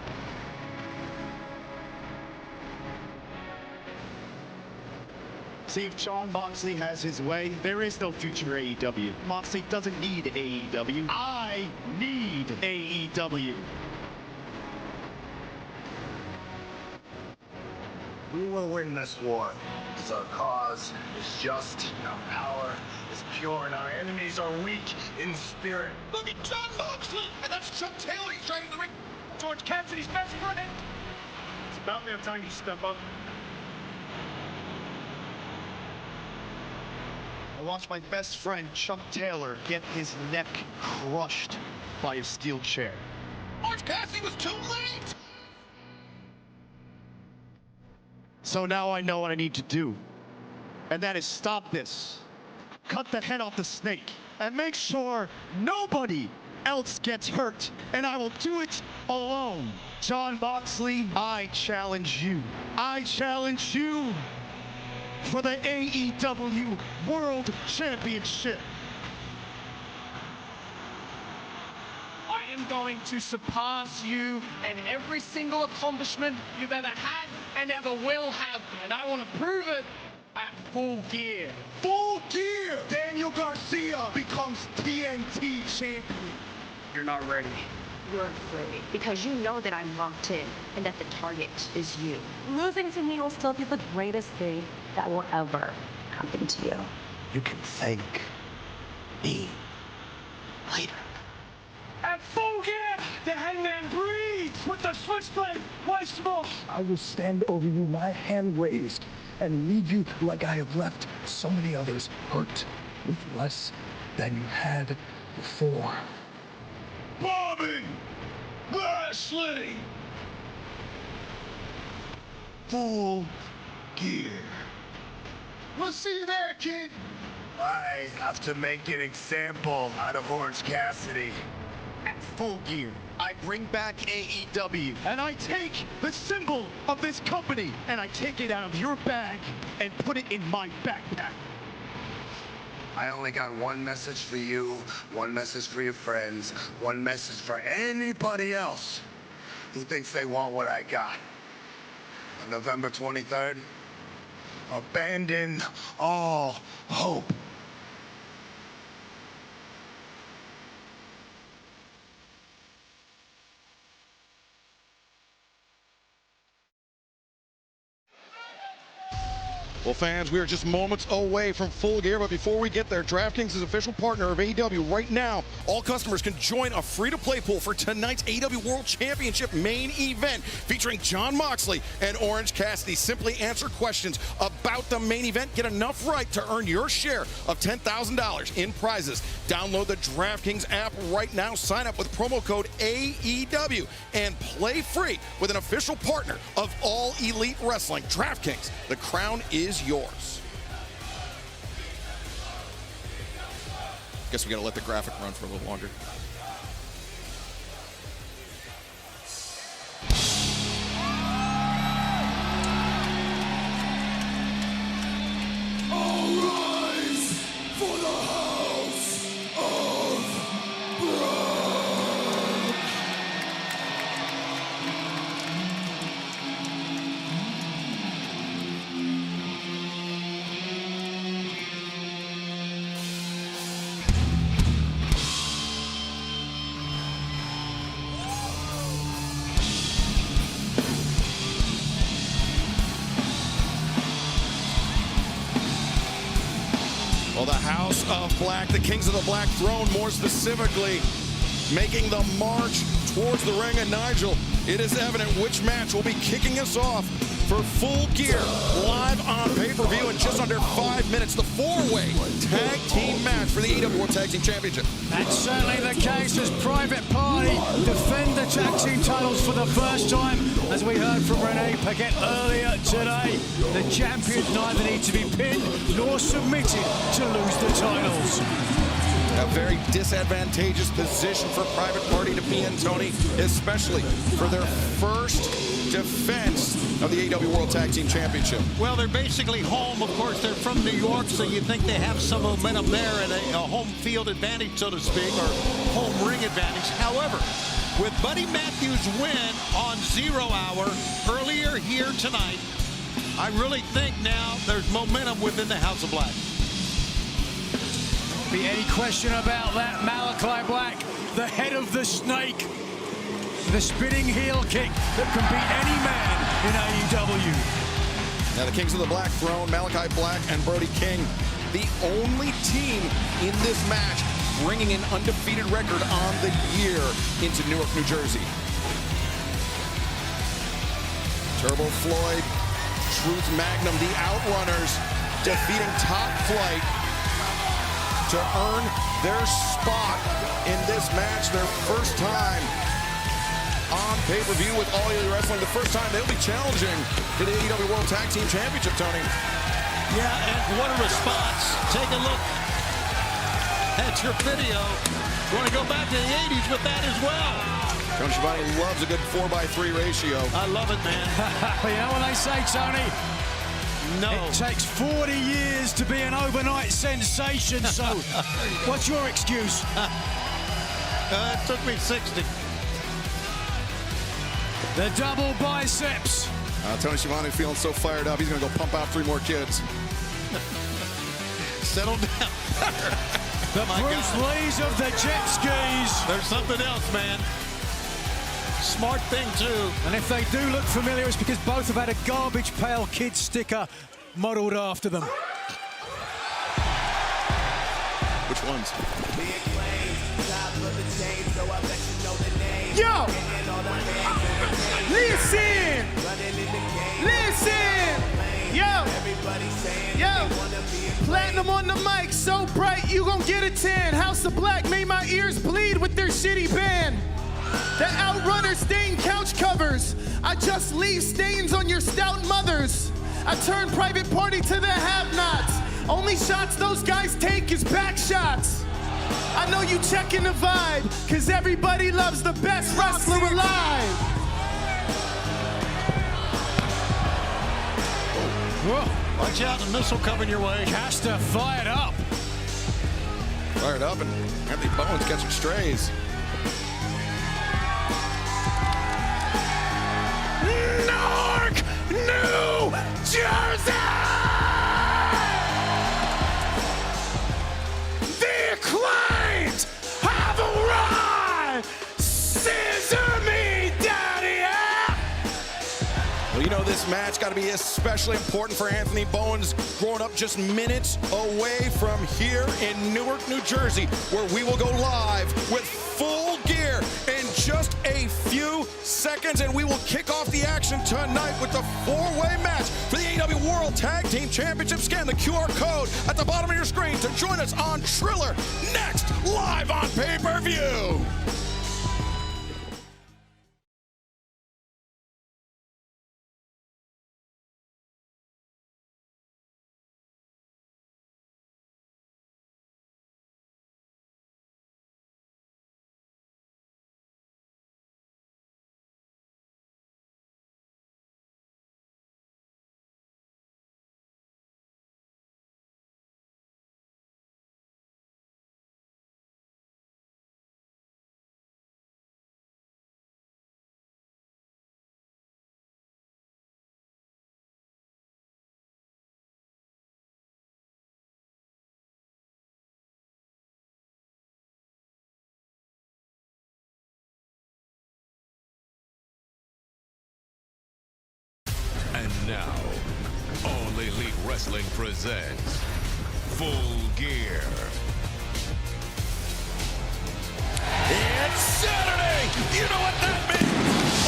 See, if Jon Moxley has his way, there is no future AEW. Moxley doesn't need AEW. I need AEW. We will win this war. Because our cause is just, our power is pure, and our enemies are weak in spirit. Look at Jon Moxley! And that's Chuck Taylor. He's trying to ring George Cassidy's best friend. It's about damn time you step up. I watched my best friend, Chuck Taylor, get his neck crushed by a steel chair. George Cassidy was too late! So now I know what I need to do. And that is stop this. Cut the head off the snake. And make sure nobody else gets hurt. And I will do it alone. Jon Moxley, I challenge you. I challenge you for the AEW World Championship. I am going to surpass you in every single accomplishment you've ever had and ever will have. And I want to prove it at Full Gear. Full Gear! Daniel Garcia becomes TNT champion. You're not ready. You're afraid because you know that I'm locked in and that the target is you. Losing to me will still be the greatest thing that will ever happen to you. You can thank me later. At Full Gear, the Hangman breathes with the switchblade once more. I will stand over you, my hand raised, and leave you like I have left so many others, hurt with less than you had before. Bobby Lashley! Full Gear. We'll see you there, kid. I have to make an example out of Orange Cassidy. At Full Gear, I bring back AEW, and I take the symbol of this company, and I take it out of your bag and put it in my backpack. I only got one message for you, one message for your friends, one message for anybody else who thinks they want what I got. On November 23rd, abandon all hope. Well, fans, we are just moments away from Full Gear, but before we get there, DraftKings is official partner of AEW right now. All customers can join a free-to-play pool for tonight's AEW World Championship main event featuring Jon Moxley and Orange Cassidy. Simply answer questions about the main event. Get enough right to earn your share of $10,000 in prizes. Download the DraftKings app right now. Sign up with promo code AEW and play free with an official partner of All Elite Wrestling. DraftKings, the crown is yours. Guess we gotta let the graphic run for a little longer. All rise for the House of Black. Well, the House of Black, the Kings of the Black Throne, more specifically, making the march towards the ring. And Nigel, it is evident which match will be kicking us off for Full Gear live on pay-per-view in just under 5 minutes. The four-way tag team match for the AEW World Tag Team Championship. That's certainly the case as Private Party defend the tag team titles for the first time. As we heard from Renee Paquette earlier today, the champions neither need to be pinned nor submitted to lose the titles. A very disadvantageous position for Private Party to be in, Tony, especially for their first defense of the AEW World Tag Team Championship. Well, they're basically home. Of course, they're from New York, so you think they have some momentum there and a home field advantage, so to speak, or home ring advantage. However, with Buddy Matthews' win on 0 Hour earlier here tonight, I really think now there's momentum within the House of Black. Be any question about that? Malachi Black, the head of the snake, the spinning heel kick that can beat any man in AEW. Now the Kings of the Black Throne, Malachi Black and Brody King, the only team in this match bringing an undefeated record on the year into Newark, New Jersey. Turbo Floyd, Truth Magnum, the Outrunners, defeating Top Flight to earn their spot in this match, their first time on pay-per-view with All Elite Wrestling, the first time they'll be challenging for the AEW World Tag Team Championship, Tony. Yeah, and what a response. Take a look at your video. You want to go back to the 80s with that as well. Tony Schiavone loves a good 4x3 ratio. I love it, man. You know what they say, Tony? No. It takes 40 years to be an overnight sensation, so what's your excuse? It took me 60. The double biceps. Tony Schiavone feeling so fired up, he's going to go pump out 3 more kids. Settle down. The Bruce Lees of the jet skis. There's something else, man. Smart thing, too. And if they do look familiar, it's because both have had a garbage pail kid sticker modeled after them. Which ones? Yo! Listen! Listen! Yo! Yo! Platinum on the mic, so bright you gon' get a 10. House of Black made my ears bleed with their shitty band. The Outrunners stain couch covers. I just leave stains on your stout mothers. I turn Private Party to the have-nots. Only shots those guys take is back shots. I know you checking the vibe, cause everybody loves the best wrestler alive. Whoa, watch out, the missile coming your way. Caster fired up. Fired up, and Anthony Bowen's catching strays. Newark, New Jersey! The Acclaimed have arrived! Scissor me, daddy! Well, you know, this match got to be especially important for Anthony Bowens, growing up just minutes away from here in Newark, New Jersey, where we will go live with Full Gear in just a few seconds, and we will kick off the action tonight with the 4-way match for the AEW World Tag Team Championship. Scan the QR code at the bottom of your screen to join us on Triller next, live on pay-per-view. And now, All Elite Wrestling presents Full Gear. It's Saturday. You know what that means.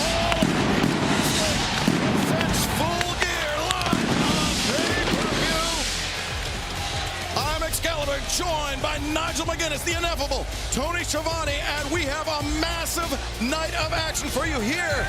That's Full Gear live on pay-per-view. I'm Excalibur, joined by Nigel McGuinness, the ineffable Tony Schiavone, and we have a massive night of action for you here